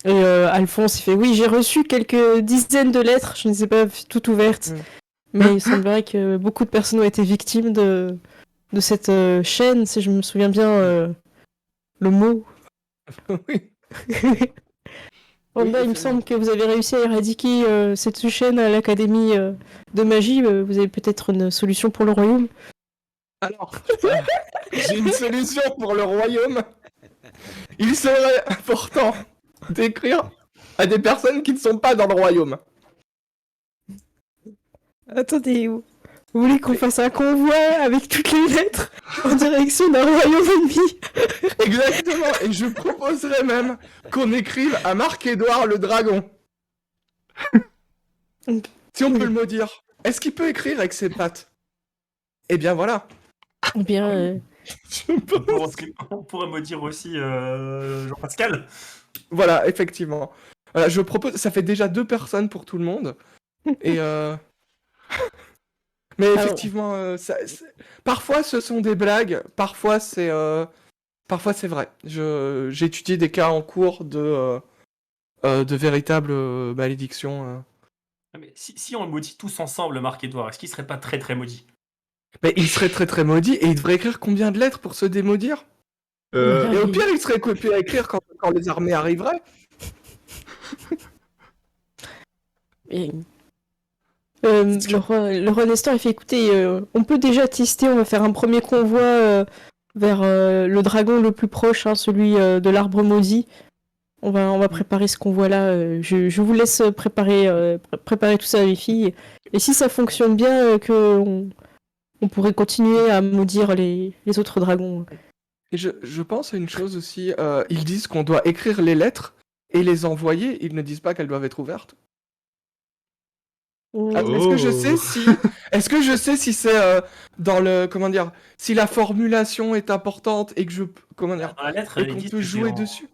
Speaker 2: Et Alphonse, il fait, oui, j'ai reçu quelques dizaines de lettres, je ne les ai pas toutes ouvertes, mais il semblerait que beaucoup de personnes ont été victimes de cette chaîne, si je me souviens bien le mot.
Speaker 1: oui.
Speaker 2: Wanda, il me semble que vous avez réussi à éradiquer cette chaîne à l'Académie de magie. Vous avez peut-être une solution pour le royaume?
Speaker 1: Alors, j'ai une solution pour le royaume. Il serait important d'écrire à des personnes qui ne sont pas dans le royaume.
Speaker 2: Attendez, vous voulez qu'on fasse un convoi avec toutes les lettres en direction d'un royaume ennemi?
Speaker 1: Exactement, et je proposerais même qu'on écrive à Marc-Édouard le dragon. Si on peut le maudire. Est-ce qu'il peut écrire avec ses pattes? Eh bien voilà.
Speaker 2: Eh bien,
Speaker 1: Je pense.
Speaker 4: On pourrait me dire aussi Jean-Pascal.
Speaker 1: Voilà, effectivement. Voilà, je propose. Ça fait déjà 2 personnes pour tout le monde. Et mais
Speaker 2: Alors-
Speaker 1: effectivement, parfois ce sont des blagues, parfois c'est vrai. J'ai étudié des cas en cours de véritables malédictions.
Speaker 4: Ah, mais si on le maudit tous ensemble, Marc-Édouard, est-ce qu'il serait pas très très maudit?
Speaker 1: Mais il serait très très maudit et il devrait écrire combien de lettres pour se démaudire? Et au pire, il serait copié à écrire quand les armées arriveraient.
Speaker 2: et, le roi Nestor, il fait, écoutez, on peut déjà tester, on va faire un premier convoi vers le dragon le plus proche, hein, celui de l'arbre maudit. On va préparer ce convoi-là. Je vous laisse préparer tout ça, les filles. Et si ça fonctionne bien, on pourrait continuer à maudire les autres dragons.
Speaker 1: Et je pense à une chose aussi. Ils disent qu'on doit écrire les lettres et les envoyer. Ils ne disent pas qu'elles doivent être ouvertes. Ah,
Speaker 3: Oh.
Speaker 1: est-ce que je sais si c'est dans le, comment dire, si la formulation est importante et que comment dire,
Speaker 4: Dans la lettre,
Speaker 1: et
Speaker 4: ils
Speaker 1: qu'on
Speaker 4: disent
Speaker 1: peut
Speaker 4: que
Speaker 1: jouer
Speaker 4: en-
Speaker 1: dessus.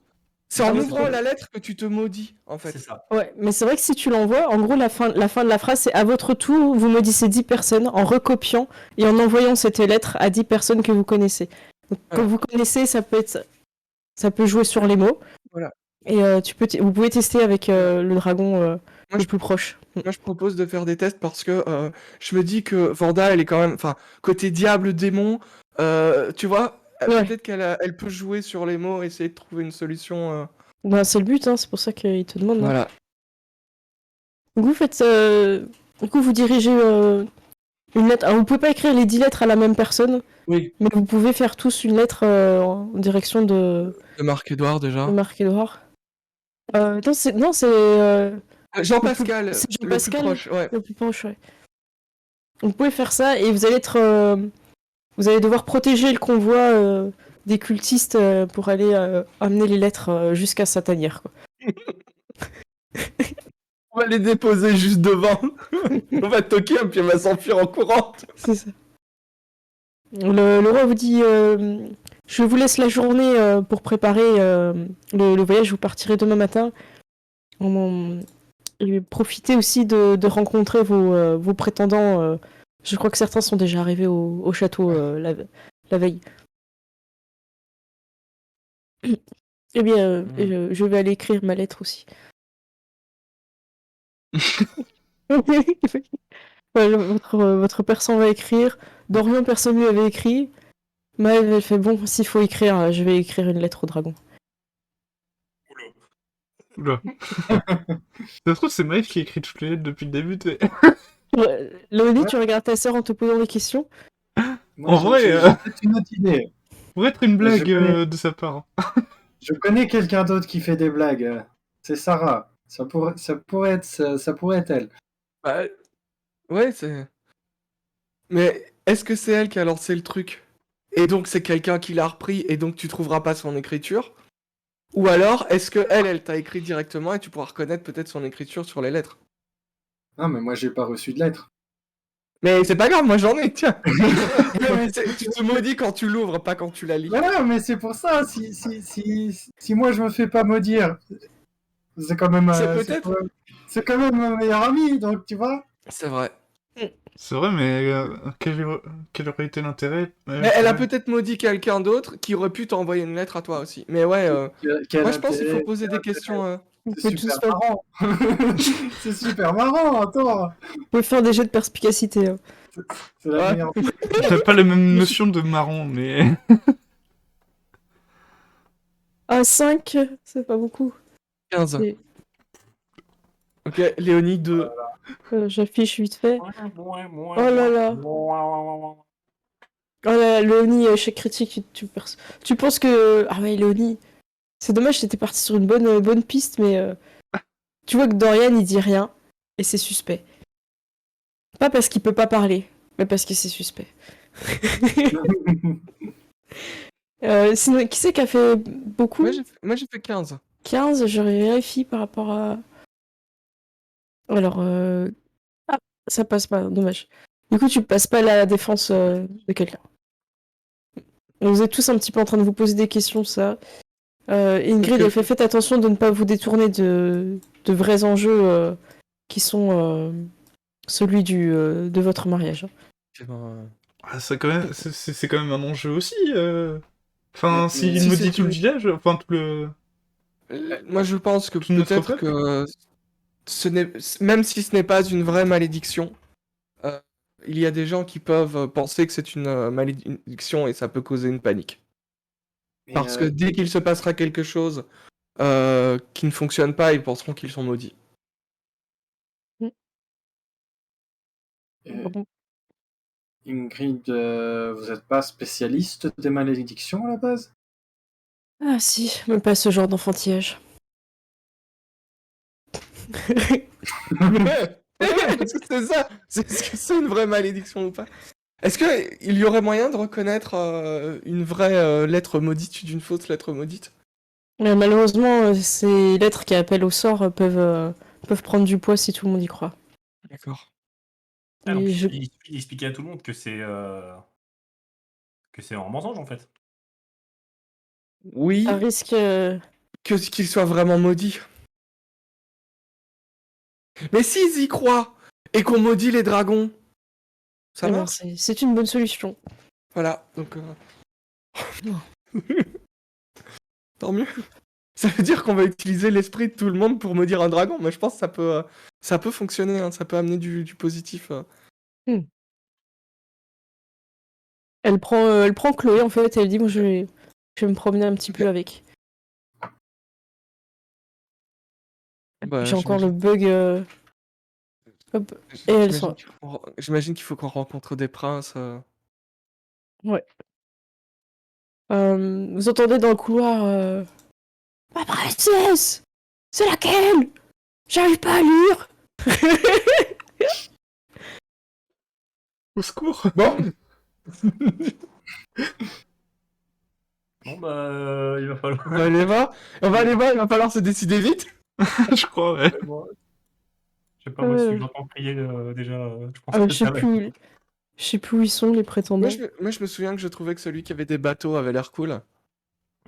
Speaker 1: C'est en
Speaker 2: mais
Speaker 1: ouvrant
Speaker 2: c'est-
Speaker 1: la lettre que tu te maudis, en fait.
Speaker 4: C'est ça.
Speaker 2: Ouais, mais c'est vrai que si tu l'envoies, en gros, la fin de la phrase, c'est à votre tour, vous maudissez 10 personnes en recopiant et en envoyant cette lettre à 10 personnes que vous connaissez. Donc, quand vous connaissez, ça peut jouer sur les mots.
Speaker 1: Voilà.
Speaker 2: Et vous pouvez tester avec le dragon
Speaker 1: Moi,
Speaker 2: le plus proche.
Speaker 1: Moi, je propose de faire des tests parce que je me dis que Vanda, elle est quand même, enfin, côté diable, démon, tu vois,
Speaker 2: Ouais.
Speaker 1: peut-être elle peut jouer sur les mots, essayer de trouver une solution.
Speaker 2: Ben, c'est le but, hein, c'est pour ça qu'il te demande. Hein.
Speaker 1: Voilà.
Speaker 2: Donc, vous faites. Du coup, vous dirigez une lettre. Alors, vous pouvez pas écrire les 10 lettres à la même personne,
Speaker 1: Oui.
Speaker 2: mais vous pouvez faire tous une lettre en direction de
Speaker 1: De Marc-Édouard déjà.
Speaker 2: Marc-Édouard. Non, c'est
Speaker 1: Jean-Pascal,
Speaker 2: c'est
Speaker 1: le plus
Speaker 2: Jean-Pascal,
Speaker 1: proche, ouais.
Speaker 2: le plus proche, ouais. Vous pouvez faire ça et vous allez vous allez devoir protéger le convoi des cultistes pour aller amener les lettres jusqu'à sa tanière. Quoi.
Speaker 1: On va les déposer juste devant. On va toquer, puis on va s'enfuir en courant.
Speaker 2: C'est ça. Le roi vous dit je vous laisse la journée pour préparer le voyage. Vous partirez demain matin. Et profitez aussi de rencontrer vos prétendants. Je crois que certains sont déjà arrivés au château la veille. Eh bien, je vais aller écrire ma lettre aussi. Voilà, votre père s'en va écrire. Dorian, personne lui avait écrit. Maëve, elle fait bon, s'il faut écrire, je vais écrire une lettre au dragon.
Speaker 3: Oula. Ça se trouve, c'est Maëv qui écrit toutes les lettres depuis le début.
Speaker 2: Léonie,
Speaker 5: Ouais.
Speaker 2: tu regardes ta sœur en te posant des questions.
Speaker 5: Moi,
Speaker 3: En vrai,
Speaker 5: j'ai peut-être une autre idée.
Speaker 3: Pourrait être une blague
Speaker 5: Je connais.
Speaker 3: de sa part.
Speaker 5: Je connais quelqu'un d'autre qui fait des blagues. C'est Sarah. Ça pourrait être elle.
Speaker 1: Bah, ouais, c'est. Mais est-ce que c'est elle qui a lancé le truc? Et donc c'est quelqu'un qui l'a repris et donc tu trouveras pas son écriture? Ou alors est-ce que elle t'a écrit directement et tu pourras reconnaître peut-être son écriture sur les lettres?
Speaker 5: Non, mais moi, j'ai pas reçu de lettre.
Speaker 1: Mais c'est pas grave, moi j'en ai, tiens. Tu te maudis quand tu l'ouvres, pas quand tu la lis.
Speaker 5: Voilà, mais c'est pour ça. Si moi, je me fais pas maudire, c'est quand même,
Speaker 1: C'est peut-être.
Speaker 5: c'est quand même mon meilleur ami, donc tu vois.
Speaker 1: C'est vrai.
Speaker 3: C'est vrai, mais quel aurait été l'intérêt
Speaker 1: Mais elle a peut-être maudit quelqu'un d'autre qui aurait pu t'envoyer une lettre à toi aussi. Mais ouais,
Speaker 5: Quel
Speaker 1: moi je pense qu'il faut
Speaker 5: intérêt,
Speaker 1: poser des questions.
Speaker 2: Vous
Speaker 5: c'est
Speaker 2: pouvez tous
Speaker 5: super
Speaker 2: faire,
Speaker 5: marrant. C'est super marrant, attends.
Speaker 2: vous pouvez faire des jets de perspicacité.
Speaker 5: C'est la
Speaker 1: Ouais.
Speaker 5: meilleure.
Speaker 3: T'as pas la même notion de marrant, mais.
Speaker 2: Ah, 5, c'est pas beaucoup.
Speaker 1: 15.
Speaker 2: Et,
Speaker 1: Ok, Léonie 2.
Speaker 2: j'affiche vite fait.
Speaker 4: Oh
Speaker 2: Oh là là. Oh là là, Léonie, échec critique, tu penses que... Ah ouais, Léonie, c'est dommage, t'étais parti sur une bonne piste, mais tu vois que Dorian, il dit rien, et c'est suspect. Pas parce qu'il peut pas parler, mais parce que c'est suspect. Sinon, qui c'est qui a fait beaucoup?
Speaker 1: Moi j'ai fait 15.
Speaker 2: 15, je vérifie par rapport à... Alors, ah, ça passe pas, dommage. Du coup, tu passes pas la défense de quelqu'un. Vous êtes tous un petit peu en train de vous poser des questions, ça. Ingrid, elle fait faites attention de ne pas vous détourner de vrais enjeux qui sont celui de votre mariage.
Speaker 3: Ah, ça, quand même, c'est quand même un enjeu aussi. Enfin, s'il
Speaker 1: Si
Speaker 3: me
Speaker 1: c'est
Speaker 3: dit tout le
Speaker 1: une-
Speaker 3: village, enfin tout le.
Speaker 1: Moi je pense que
Speaker 3: Tout notre
Speaker 1: peut-être
Speaker 3: peuple.
Speaker 1: que même si ce n'est pas une vraie malédiction, euh, il y a des gens qui peuvent penser que c'est une malédiction et ça peut causer une panique.
Speaker 5: Mais,
Speaker 1: Parce que dès qu'il se passera quelque chose qui ne fonctionne pas, ils penseront qu'ils sont maudits.
Speaker 5: euh, Ingrid, vous n'êtes pas spécialiste des malédictions à la base?
Speaker 2: Ah si, même pas ce genre d'enfantillage.
Speaker 1: Ouais, parce que c'est ça. Est-ce que c'est une vraie malédiction ou pas? Est-ce qu'il y aurait moyen de reconnaître une vraie lettre maudite d'une fausse lettre maudite?
Speaker 2: Malheureusement, ces lettres qui appellent au sort peuvent prendre du poids si tout le monde y croit.
Speaker 1: D'accord.
Speaker 4: Ah, donc,
Speaker 2: Et je-
Speaker 4: il suffit d'expliquer à tout le monde que c'est un mensonge en fait.
Speaker 1: Oui,
Speaker 2: à risque...
Speaker 1: qu'il soit vraiment maudit. Mais s'ils y croient et qu'on maudit les dragons, ça
Speaker 2: eh ben,
Speaker 1: marche.
Speaker 2: c'est une bonne solution.
Speaker 1: Voilà, donc tant mieux. Ça veut dire qu'on va utiliser l'esprit de tout le monde pour maudire un dragon, mais je pense que ça peut fonctionner, hein, ça peut amener du positif.
Speaker 2: Elle prend Chloé en fait et elle dit moi je vais me promener un petit peu avec.
Speaker 1: Bah,
Speaker 2: J'ai encore le bug. Hop. Et elle
Speaker 1: j'imagine
Speaker 2: sort.
Speaker 1: j'imagine qu'il faut qu'on rencontre des princes.
Speaker 2: Ouais. Vous entendez dans le couloir ma princesse, c'est laquelle? J'arrive pas à lire.
Speaker 3: Au secours.
Speaker 1: Bon,
Speaker 4: Bon bah il va falloir.
Speaker 1: on va aller voir. Il va falloir se décider vite.
Speaker 3: Je crois, ouais.
Speaker 4: Je sais pas moi si
Speaker 2: Euh.
Speaker 4: j'entends crier déjà. Je pense
Speaker 2: Je
Speaker 4: que
Speaker 2: sais
Speaker 4: ça va.
Speaker 2: je sais plus où ils sont les prétendants.
Speaker 1: Moi, je me souviens que je trouvais que celui qui avait des bateaux avait l'air cool.
Speaker 3: Ah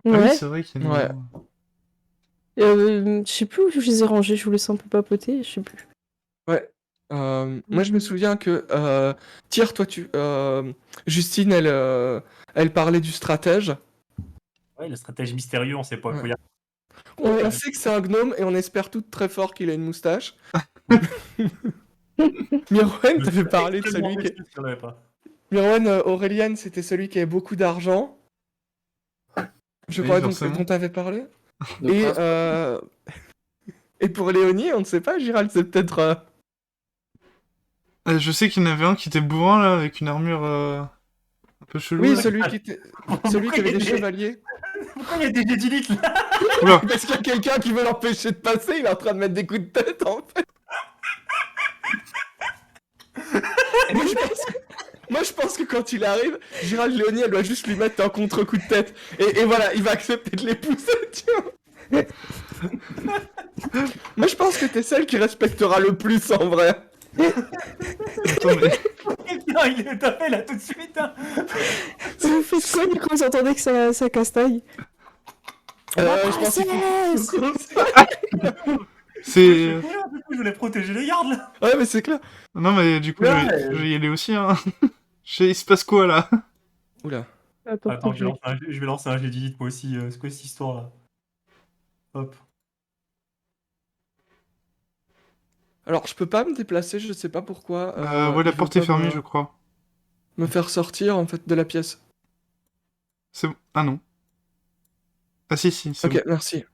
Speaker 3: oui,
Speaker 2: Ouais.
Speaker 3: c'est vrai qu'il y en a.
Speaker 1: Ouais.
Speaker 2: Je sais plus où je les ai rangés. Je vous laisse un peu papoter. Je sais plus.
Speaker 1: Ouais. Moi, je me souviens que Tyr, toi, Justine, elle parlait du stratège.
Speaker 4: Ouais, le stratège mystérieux, on sait pas quoi.
Speaker 1: Ouais.
Speaker 2: Ouais.
Speaker 1: On sait que c'est un gnome et on espère toutes très fort qu'il a une moustache. Mirwen, t'avais parlé de celui qui.
Speaker 4: Je l'avais pas.
Speaker 1: Mirwan, Aurélien, c'était celui qui avait beaucoup d'argent. Je
Speaker 3: Oui,
Speaker 1: crois donc
Speaker 3: forcément.
Speaker 1: dont t'avais parlé.
Speaker 5: De
Speaker 1: Et,
Speaker 5: prince.
Speaker 1: et pour Léonie, on ne sait pas, Gérald, c'est peut-être...
Speaker 3: Je sais qu'il y en avait un qui était bourrin, là, avec une armure un peu chelou,
Speaker 1: Oui,
Speaker 3: là.
Speaker 1: celui qui avait des chevaliers.
Speaker 4: Pourquoi il y a des Jedilites là?
Speaker 3: Oula,
Speaker 1: Parce qu'il y a quelqu'un qui veut l'empêcher de passer, il est en train de mettre des coups de tête, en fait. Moi, je pense que quand il arrive, Gérald Léonie, elle doit juste lui mettre un contre-coup de tête. Et voilà, il va accepter de les pousser, tu vois. Moi, je pense que t'es celle qui respectera le plus, en vrai.
Speaker 3: attends, mais...
Speaker 4: Non, il est tapé là tout de suite. Hein.
Speaker 2: Vous faites quoi quand vous entendez que ça castagne?
Speaker 1: Je pense qu'il
Speaker 2: Princesse
Speaker 1: faut...
Speaker 3: C'est...
Speaker 4: Du coup, je voulais protéger les gardes là.
Speaker 1: Ouais, mais c'est clair.
Speaker 3: Non, mais du coup,
Speaker 5: Ouais.
Speaker 3: je vais y aller aussi, hein. Il se passe quoi, là?
Speaker 1: Oula.
Speaker 4: Attends, je vais lancer un Jedilite moi aussi. C'est quoi cette histoire là? Hop.
Speaker 1: Alors, je peux pas me déplacer, je sais pas pourquoi.
Speaker 3: Ouais, la
Speaker 1: il veut
Speaker 3: porte est
Speaker 1: pas
Speaker 3: fermée,
Speaker 1: me-
Speaker 3: je crois.
Speaker 1: Me faire sortir, en fait, de la pièce.
Speaker 3: C'est bon. Ah non. Ah si, c'est
Speaker 1: Ok,
Speaker 3: bon.
Speaker 1: merci.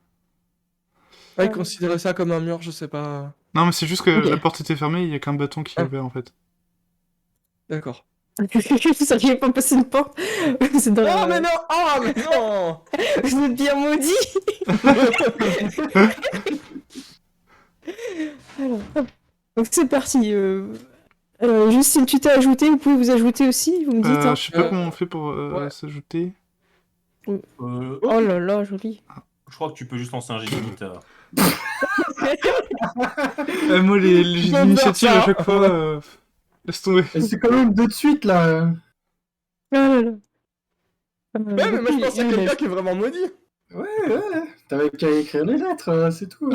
Speaker 1: Ouais, considérer ça comme un mur, je sais pas.
Speaker 3: Non, mais c'est juste que
Speaker 2: Ok.
Speaker 3: la porte était fermée, il y a qu'un bâton qui est
Speaker 1: Ah.
Speaker 3: ouvert, en fait.
Speaker 1: D'accord.
Speaker 2: Vous saviez pas passer une porte? C'est dans
Speaker 1: Oh,
Speaker 2: la-
Speaker 1: mais non! Oh, mais non!
Speaker 2: Vous êtes bien maudits. Alors, hop. Donc c'est parti. Justine, tu t'es ajouté, vous pouvez vous ajouter aussi, vous me dites. Hein.
Speaker 3: Je sais pas comment on fait pour
Speaker 1: ouais.
Speaker 3: s'ajouter.
Speaker 2: Oh là là, joli.
Speaker 4: Je crois que tu peux juste lancer un Jedilite.
Speaker 3: Moi, les jeux
Speaker 1: J'aime
Speaker 3: d'initiative,
Speaker 1: bien
Speaker 3: à
Speaker 1: ça.
Speaker 3: chaque fois... Laisse tomber.
Speaker 5: Et c'est quand même deux de suite là.
Speaker 2: Oh là là.
Speaker 1: Ouais, mais moi, je pense à quelqu'un qui est vraiment maudit.
Speaker 5: Ouais. T'avais qu'à écrire les lettres, c'est tout.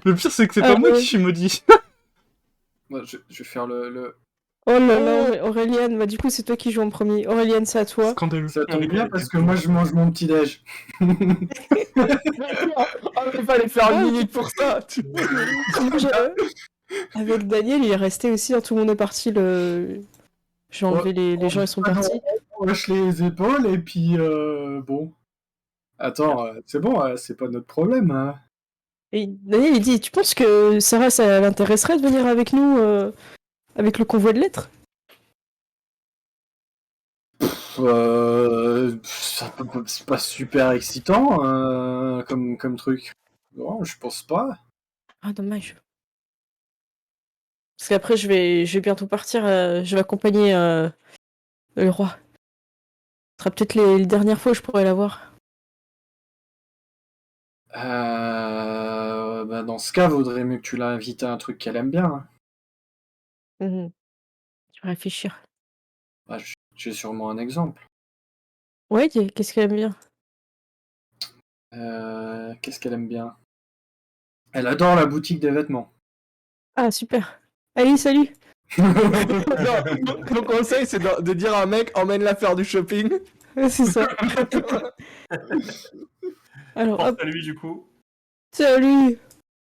Speaker 3: Le pire, c'est que c'est
Speaker 2: Ah,
Speaker 3: pas moi
Speaker 2: ouais.
Speaker 3: qui suis maudit.
Speaker 5: Moi, je vais faire le...
Speaker 2: Oh là là, Auréliane, bah du coup c'est toi qui joues en premier. Auréliane, c'est à toi.
Speaker 3: Scandaleux.
Speaker 5: Ça tombe bien parce que moi je mange mon petit déj.
Speaker 1: Oh, il fallait faire une minute pour ça.
Speaker 2: Moi, avec Daniel, il est resté aussi, hein, tout le monde est parti. J'ai enlevé les gens, ils sont partis.
Speaker 5: On lâche les épaules et puis bon. Attends, c'est bon, c'est pas notre problème. Hein.
Speaker 2: Et Daniel, il dit, tu penses que Sarah, ça l'intéresserait de venir avec nous, avec le convoi de lettres?
Speaker 5: C'est pas super excitant comme truc. Non, je pense pas.
Speaker 2: Ah, dommage. Parce qu'après, je vais bientôt partir, je vais accompagner le roi. Ce sera peut-être les dernières fois où je pourrai la voir.
Speaker 5: Bah dans ce cas, vaudrait mieux que tu l'invites à un truc qu'elle aime bien. Hein.
Speaker 2: Je vais réfléchir.
Speaker 5: Bah, j'ai sûrement un exemple.
Speaker 2: Ouais, qu'est-ce qu'elle aime bien?
Speaker 5: Qu'est-ce qu'elle aime bien? Elle adore la boutique des vêtements.
Speaker 2: Ah, super. Allez, salut.
Speaker 1: Non, mon conseil, c'est de dire à un mec, emmène-la faire du shopping.
Speaker 2: C'est ça. Alors,
Speaker 4: Pense
Speaker 2: hop,
Speaker 4: à lui du coup.
Speaker 2: salut.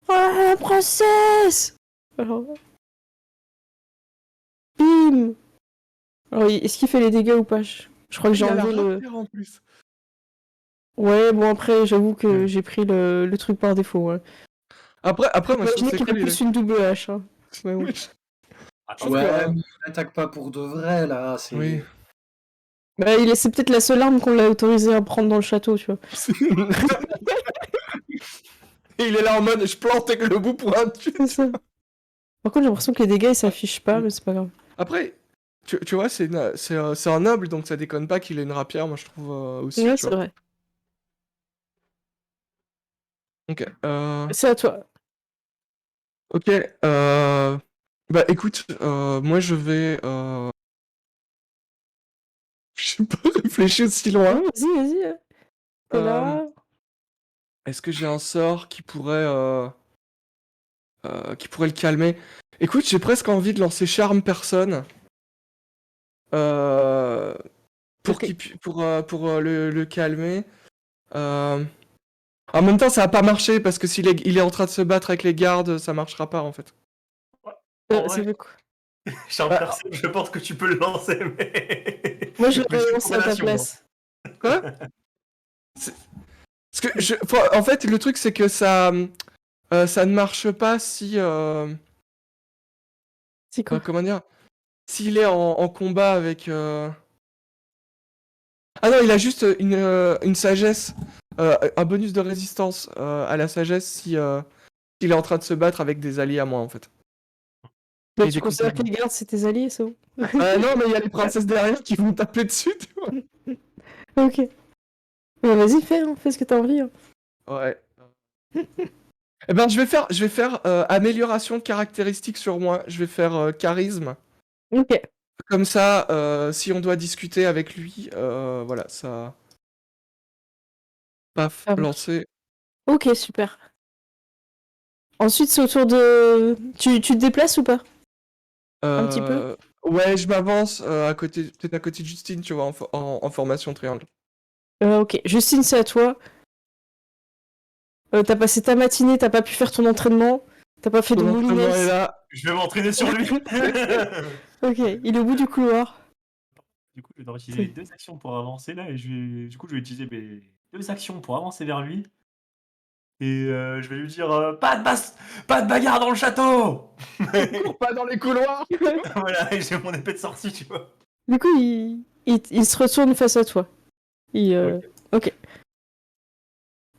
Speaker 2: Ah, la princesse. Alors, bim. Alors, est-ce qu'il fait les dégâts ou pas? Je crois que j'ai
Speaker 1: Il a la
Speaker 2: enlevé le...
Speaker 1: rapière en plus.
Speaker 2: Ouais, bon, après, j'avoue que j'ai pris le truc par défaut. Ouais.
Speaker 1: Après moi, je trouve
Speaker 2: Imaginez
Speaker 1: c'est
Speaker 2: qu'il a
Speaker 1: cool.
Speaker 2: plus une double hache. Hein. Mais bon.
Speaker 4: Attends,
Speaker 5: Ouais,
Speaker 1: que,
Speaker 5: mais il n'attaque pas pour de vrai là. C'est...
Speaker 1: Oui.
Speaker 2: Bah, c'est peut-être la seule arme qu'on l'a autorisé à prendre dans le château, tu vois.
Speaker 1: Et il est là en mode, je plante avec le bout pour un dessus.
Speaker 2: C'est ça. Par contre, j'ai l'impression que les dégâts ils s'affichent pas, mais c'est pas grave.
Speaker 1: Après, tu vois, c'est un noble, donc ça déconne pas qu'il ait une rapière, moi je trouve aussi.
Speaker 2: Ouais,
Speaker 1: tu
Speaker 2: c'est
Speaker 1: vois.
Speaker 2: vrai.
Speaker 1: Ok.
Speaker 2: C'est à toi.
Speaker 1: Ok. Bah écoute, moi je vais. Je sais pas réfléchir aussi loin.
Speaker 2: Ouais, vas-y. T'es
Speaker 1: Euh,
Speaker 2: là.
Speaker 1: Est-ce que j'ai un sort qui pourrait le calmer? Écoute, j'ai presque envie de lancer charme personne. Pour
Speaker 2: Ok.
Speaker 1: pour le calmer. En même temps, ça va pas marcher parce que s'il est en train de se battre avec les gardes, ça marchera pas en fait.
Speaker 4: en
Speaker 2: Ça
Speaker 4: vrai,
Speaker 2: fait quoi?
Speaker 4: Charles
Speaker 1: Bah,
Speaker 4: Percy, je pense que tu peux le lancer, mais.
Speaker 2: Moi, je
Speaker 4: Mais
Speaker 2: l'aurais
Speaker 4: c'est
Speaker 2: lancé à ta
Speaker 4: condamnation,
Speaker 2: place.
Speaker 1: Quoi? Parce que en fait, le truc, c'est que ça ne marche pas si...
Speaker 2: C'est quoi?
Speaker 1: comment dire? S'il est en combat avec... Ah non, il a juste une sagesse, un bonus de résistance à la sagesse si s'il est en train de se battre avec des alliés à moi, en fait.
Speaker 2: Bah,
Speaker 1: Et
Speaker 2: tu
Speaker 1: des
Speaker 2: considères que
Speaker 1: compagnons.
Speaker 2: les gardes, c'est tes alliés, c'est bon?
Speaker 1: Non, mais il y a les princesses derrière qui vont me taper dessus, tu vois.
Speaker 2: Ok. Bah, vas-y, fais ce que t'as envie. Hein.
Speaker 1: Ouais. Eh ben, je vais faire amélioration de caractéristiques sur moi. Je vais faire charisme.
Speaker 2: Ok,
Speaker 1: Comme ça, si on doit discuter avec lui, voilà, ça... Paf,
Speaker 2: ça marche.
Speaker 1: lancé.
Speaker 2: Ok, super. Ensuite, c'est au tour de... Tu te déplaces ou pas? Un petit peu?
Speaker 1: Ouais, je m'avance peut-être à côté de Justine, tu vois, en formation triangle.
Speaker 2: Ok, Justine, c'est à toi. T'as passé ta matinée, t'as pas pu faire ton entraînement. T'as pas fait de
Speaker 1: Ton entraînement est
Speaker 2: moulinès.
Speaker 1: là.
Speaker 4: Je vais m'entraîner sur lui.
Speaker 2: Ok, il est au bout du couloir.
Speaker 4: Du coup, je vais devoir utiliser les 2 actions pour avancer là, et du coup, je vais utiliser mes 2 actions pour avancer vers lui. Et je vais lui dire pas de bagarre dans le château.
Speaker 1: Cours pas dans les couloirs.
Speaker 4: Voilà, et j'ai mon épée de sortie, tu vois.
Speaker 2: Du coup, il se retourne face à toi. Ok.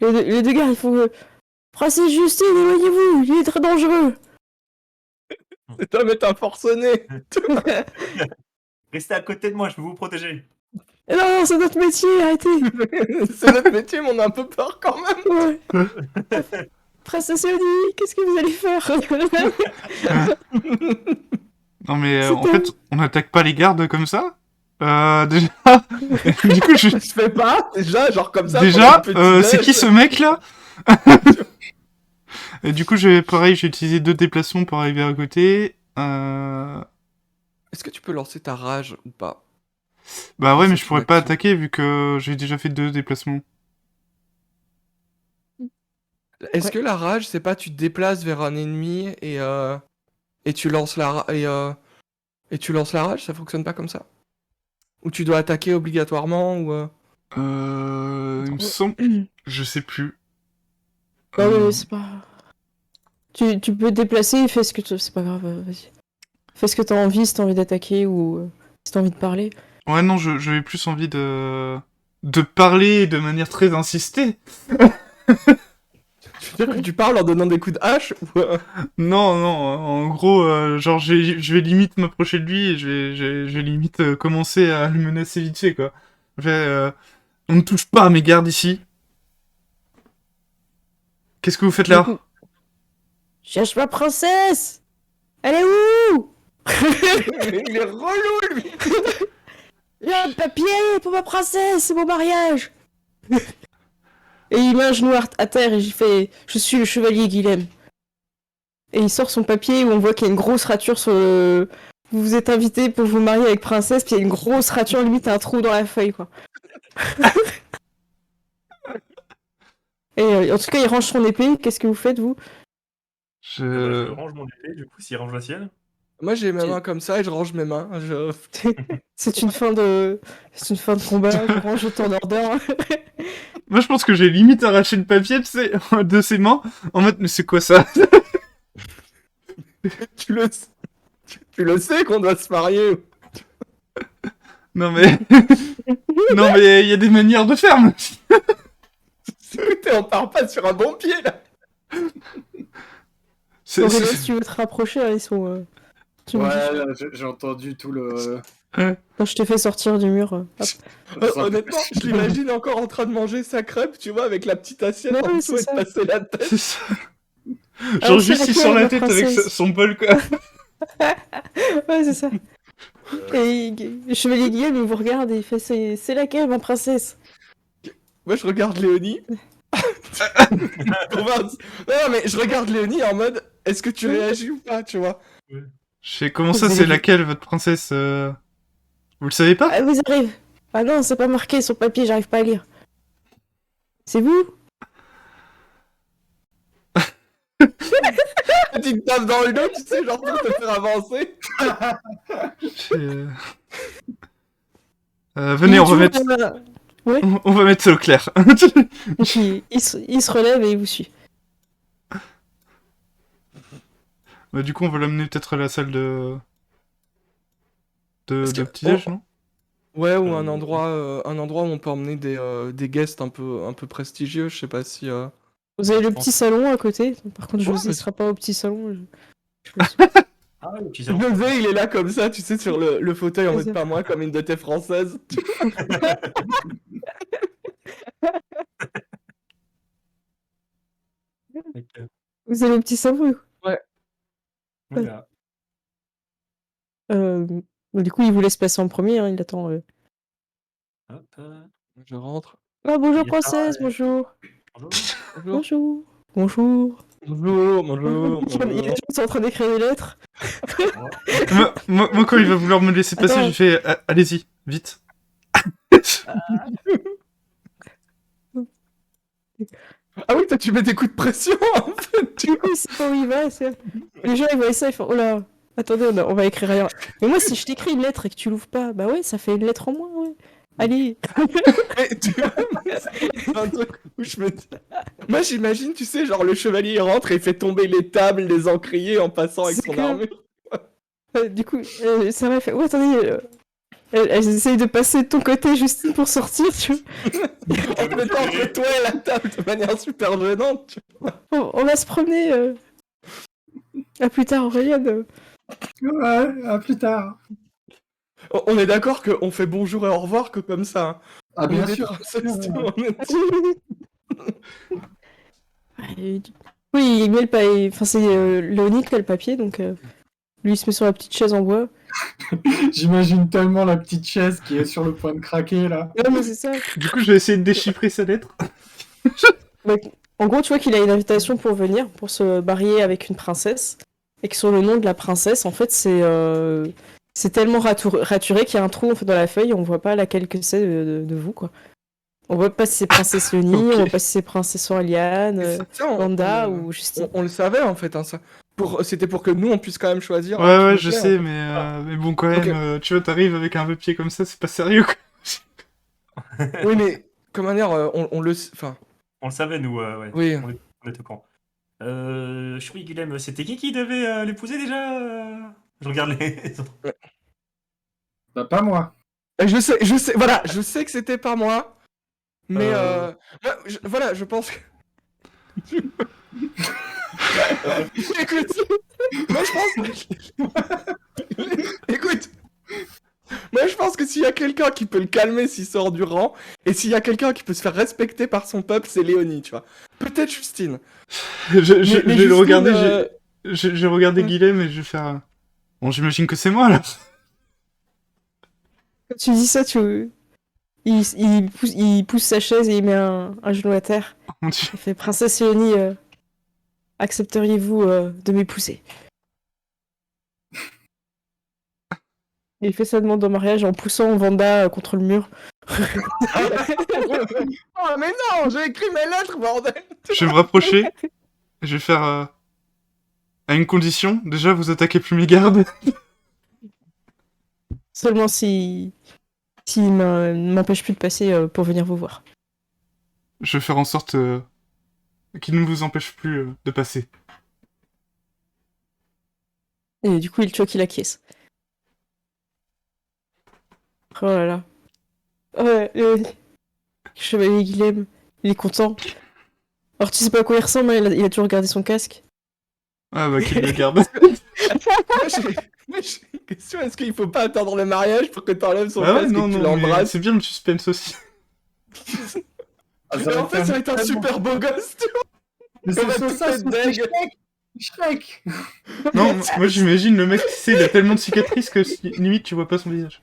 Speaker 2: Les deux gars, ils font... Princesse Justine, éloignez-vous, il est très dangereux.
Speaker 1: Cet homme est un forcené.
Speaker 4: Restez à côté de moi, je peux vous protéger.
Speaker 2: Non, non, c'est notre métier, arrêtez.
Speaker 1: C'est notre métier, mais on a un peu peur quand même.
Speaker 2: Ouais. Princesse Léonie, qu'est-ce que vous allez faire?
Speaker 3: Non mais en
Speaker 2: C'était-
Speaker 3: fait, on n'attaque pas les gardes comme ça. Déjà, du coup,
Speaker 1: Je fais pas, déjà, genre comme ça,
Speaker 3: déjà,
Speaker 1: pendant le
Speaker 3: c'est
Speaker 1: petit-déj.
Speaker 3: qui ce mec là? Et du coup, pareil, j'ai utilisé 2 déplacements pour arriver à côté.
Speaker 1: Est-ce que tu peux lancer ta rage ou pas?
Speaker 3: Bah ouais, mais je
Speaker 1: C'est une
Speaker 3: pourrais pas
Speaker 1: action.
Speaker 3: attaquer vu que j'ai déjà fait 2 déplacements.
Speaker 1: Est-ce
Speaker 2: Ouais.
Speaker 1: que la rage, c'est pas tu te déplaces vers un ennemi et tu lances et tu lances la rage? Ça fonctionne pas comme ça? Ou tu dois attaquer obligatoirement ou
Speaker 3: Il me semble, je sais plus.
Speaker 2: Non,
Speaker 3: Euh,
Speaker 2: mais c'est pas... Tu peux te déplacer, fais ce que tu... C'est pas grave, vas-y. Fais ce que t'as envie, si t'as envie d'attaquer ou si t'as envie de parler.
Speaker 3: Ouais, non, j'avais plus envie de parler de manière très insistée.
Speaker 1: Tu veux dire que tu parles en donnant des coups de hache ou
Speaker 3: Non, non, en gros, genre, je vais limite m'approcher de lui et je vais limite commencer à le menacer vite fait, quoi. On ne touche pas à mes gardes ici. Qu'est-ce que vous faites
Speaker 2: Du
Speaker 3: là?
Speaker 2: coup, cherche ma princesse! Elle est où?
Speaker 1: Il est relou, lui.
Speaker 2: Il y a un papier pour ma princesse, c'est mon mariage! Et il met un genou à terre et j'y fais « Je suis le chevalier Guilhem ». Et il sort son papier où on voit qu'il y a une grosse rature sur le... Vous vous êtes invité pour vous marier avec princesse, puis il y a une grosse rature, limite un trou dans la feuille, quoi. Et en tout cas, il range son épée. Qu'est-ce que vous faites, vous?
Speaker 4: Je
Speaker 3: Je...
Speaker 4: range mon épée, du coup, s'il range la sienne.
Speaker 1: Moi, j'ai mes mains comme ça et je range mes mains.
Speaker 2: C'est une fin de... C'est une fin de combat, je range ton ordre.
Speaker 3: Moi, je pense que j'ai limite arraché le papier, tu sais, de ses mains, en mode, mais c'est quoi ça?
Speaker 1: tu le tu le sais qu'on doit se marier.
Speaker 3: Non mais... non mais, il y a des manières de faire, monsieur.
Speaker 1: Écoutez, on part pas sur un bon pied là.
Speaker 2: Aurélien, si tu veux te rapprocher, là, ils sont... tu me dis.
Speaker 5: Ouais, là, j'ai entendu tout le.
Speaker 2: Quand je t'ai fait sortir du mur. Hop.
Speaker 1: Honnêtement, je l'imagine encore en train de manger sa crêpe, tu vois, avec la petite assiette
Speaker 2: Ouais,
Speaker 1: en dessous
Speaker 2: c'est
Speaker 1: et de
Speaker 2: ça.
Speaker 1: passer la tête.
Speaker 3: C'est ça.
Speaker 2: Ah,
Speaker 3: Genre
Speaker 2: c'est
Speaker 3: juste il
Speaker 2: laquelle,
Speaker 3: sort la
Speaker 2: ma
Speaker 3: tête avec
Speaker 2: princesse
Speaker 3: son bol, quoi.
Speaker 2: Ouais, c'est ça. Et le chevalier Guillaume, il vous regarde et il fait c'est laquelle, ma princesse?
Speaker 1: Moi, je regarde Léonie. Pour voir- Non, mais je regarde Léonie en mode, est-ce que tu réagis ou pas, tu vois?
Speaker 3: Je sais, comment ça,
Speaker 2: Vous
Speaker 3: c'est
Speaker 2: avez-
Speaker 3: laquelle, votre princesse Vous le savez pas?
Speaker 2: Ah, vous arrivez. Ah non, c'est pas marqué sur papier, j'arrive pas à lire. C'est vous?
Speaker 1: petite tape dans le dos, tu sais, genre pour te faire avancer.
Speaker 3: Euh, venez, on va mettre... On va mettre ça au clair.
Speaker 2: Donc, il se relève et il vous suit.
Speaker 3: Bah, du coup, on va l'amener peut-être à la salle de
Speaker 1: Parce que-
Speaker 3: petit-déj, non?
Speaker 1: Ouais, ou un endroit où on peut emmener des guests un peu prestigieux, je sais pas si...
Speaker 2: Vous avez le petit salon à côté. Par contre,
Speaker 1: Ouais,
Speaker 2: José
Speaker 1: mais-
Speaker 2: ne sera pas au petit salon. Je le suis.
Speaker 4: Ah ouais, puis
Speaker 1: José, il est là comme ça, tu sais, sur le fauteuil en
Speaker 2: C'est
Speaker 1: mode
Speaker 2: ça.
Speaker 1: pas moi, comme une de tes françaises.
Speaker 2: Vous avez le petit salon.
Speaker 4: Voilà.
Speaker 2: Euh, du coup, il vous laisse passer en premier. Hein, il attend.
Speaker 4: Hop,
Speaker 1: Je rentre.
Speaker 2: Ah, bonjour,
Speaker 4: Il y a ça,
Speaker 2: princesse. Bonjour.
Speaker 4: bonjour.
Speaker 1: Bonjour.
Speaker 2: Bonjour. Bonjour.
Speaker 1: Bonjour.
Speaker 2: Il est juste en train d'écrire des lettres.
Speaker 3: Moi, quand il va vouloir me laisser passer,
Speaker 2: Attends.
Speaker 3: j'ai fait allez-y, vite.
Speaker 1: Ah oui, toi tu mets des coups de pression en fait.
Speaker 2: Du coup, il sait pas où il va. Les gens, ils voient ça, ils font oh là, attendez, on va écrire rien. Mais moi, si je t'écris une lettre et que tu l'ouvres pas, bah ouais, ça fait une lettre en moins, ouais. Allez.
Speaker 1: Mais tu vois, c'est un truc où je me dis... Moi j'imagine, tu sais, genre le chevalier il rentre et il fait tomber les tables, les encriers en passant avec
Speaker 2: C'est
Speaker 1: son
Speaker 2: clair.
Speaker 1: armure.
Speaker 2: Du coup, Sarah fait oh attendez, elles essayent de passer de ton côté, Justine, pour sortir, tu vois.
Speaker 1: En mettant entre toi et la table de manière super gênante. Tu
Speaker 2: On va se promener. À plus tard, Aurélien.
Speaker 5: Ouais, à plus tard.
Speaker 1: vois. On est d'accord qu'on fait bonjour et au revoir que comme ça. Hein.
Speaker 5: Ah,
Speaker 1: On
Speaker 5: bien
Speaker 1: est des
Speaker 5: sûr.
Speaker 1: princesses, tu vois, on est-
Speaker 2: Oui, il met le papier. Enfin, c'est Léonie qui a le papier, donc lui il se met sur la petite chaise en bois.
Speaker 5: J'imagine tellement la petite chaise qui est sur le point de craquer là.
Speaker 2: Ouais, mais c'est ça.
Speaker 3: Du coup, je vais essayer de déchiffrer sa lettre.
Speaker 2: En gros, tu vois qu'il a une invitation pour venir, pour se marier avec une princesse, et que sur le nom de la princesse, en fait, c'est tellement raturé qu'il y a un trou en fait, dans la feuille, on voit pas laquelle que c'est de vous, quoi. On voit pas si c'est princesse Léonie,
Speaker 3: Ok.
Speaker 2: on voit pas si c'est princesse Aureliane,
Speaker 1: Ça,
Speaker 2: Wanda ou Justine.
Speaker 1: on le savait en fait, hein, ça. C'était pour que nous on puisse quand même choisir.
Speaker 3: Ouais,
Speaker 1: hein, qui
Speaker 3: ouais,
Speaker 1: nous
Speaker 3: je
Speaker 1: plaît,
Speaker 3: sais,
Speaker 1: hein.
Speaker 3: mais bon, quand même,
Speaker 1: Ok.
Speaker 3: tu vois, t'arrives avec un papier comme ça, c'est pas sérieux, quoi.
Speaker 1: Oui, mais comment dire, on le. Enfin,
Speaker 4: On le savait, nous, ouais.
Speaker 1: oui.
Speaker 4: On est au camp. Oui, Guilhem, c'était qui devait l'épouser déjà Je regarde les autres.
Speaker 5: Bah, pas moi.
Speaker 1: Voilà, je sais que c'était pas moi, mais voilà, je pense que. Écoute, moi je pense. Écoute, moi je pense que s'il y a quelqu'un qui peut le calmer s'il sort du rang, et s'il y a quelqu'un qui peut se faire respecter par son peuple, c'est Léonie, tu vois. Peut-être Justine.
Speaker 3: Je
Speaker 1: Mais
Speaker 3: vais le
Speaker 1: Justine,
Speaker 3: regarder, j'ai regardé
Speaker 1: ouais.
Speaker 3: Guilhem et je vais faire... Bon, j'imagine que c'est moi, là.
Speaker 2: Quand tu dis ça, il pousse sa chaise et il met un genou à terre.
Speaker 3: Mon Dieu.
Speaker 2: Il fait Princesse Léonie, accepteriez-vous de m'épouser? Il fait sa demande en mariage en poussant Wanda contre le mur.
Speaker 1: Oh mais non, j'ai écrit mes lettres, bordel.
Speaker 3: Je vais me rapprocher et je vais faire... à une condition, déjà, vous attaquez plus mes gardes.
Speaker 2: Seulement s'il ne m'empêche plus de passer pour venir vous voir.
Speaker 3: Je vais faire en sorte qu'il ne vous empêche plus de passer.
Speaker 2: Et du coup, tu vois qu'il acquiesce. Oh là là. Ouais, Chevalier Guilhem, il est content. Alors tu sais pas à quoi il ressemble, hein, il a toujours gardé son casque.
Speaker 3: Ah bah, qu'il me garde.
Speaker 1: Moi, j'ai une question, est-ce qu'il faut pas attendre le mariage pour que t'enlèves son
Speaker 3: Ah ouais,
Speaker 1: casque
Speaker 3: non,
Speaker 1: et que tu
Speaker 3: non, mais
Speaker 1: l'embrasses?
Speaker 3: c'est bien le suspense aussi.
Speaker 5: Ah,
Speaker 1: Mais en fait, ça va être un super beau gosse, tu vois.
Speaker 5: Mais
Speaker 1: On va
Speaker 5: c'est
Speaker 1: tous
Speaker 5: ça,
Speaker 1: être
Speaker 5: c'est
Speaker 1: deg.
Speaker 5: Shrek.
Speaker 3: Non, moi j'imagine le mec, tu sais, il a tellement de cicatrices que limite tu vois pas son visage.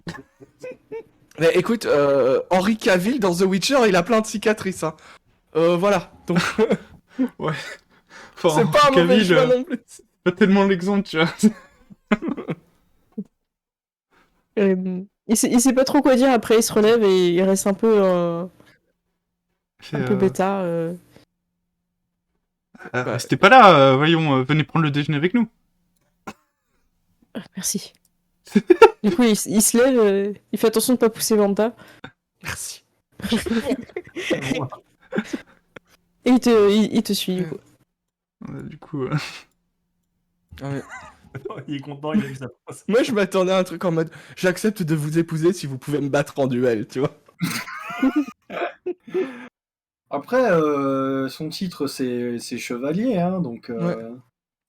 Speaker 1: Mais écoute, Henry Cavill dans The Witcher, il a plein de cicatrices, hein. Voilà, donc
Speaker 3: Enfin,
Speaker 1: c'est pas un mauvais
Speaker 3: Cavill,
Speaker 1: choix non plus.
Speaker 3: pas tellement l'exemple, tu vois.
Speaker 2: Il sait pas trop quoi dire, après il se relève et il reste un peu
Speaker 3: Fait,
Speaker 2: bêta.
Speaker 3: Restez pas là, voyons, venez prendre le déjeuner avec nous.
Speaker 2: Merci. Du coup, il se lève, il fait attention de pas pousser Vanta.
Speaker 1: Merci.
Speaker 2: Et il te suit, du coup.
Speaker 3: Du coup,
Speaker 1: Ah ouais.
Speaker 4: Il est content, il a vu sa passe.
Speaker 1: Moi, je m'attendais à un truc en mode j'accepte de vous épouser si vous pouvez me battre en duel, tu vois.
Speaker 5: Après, son titre, c'est chevalier, hein, donc...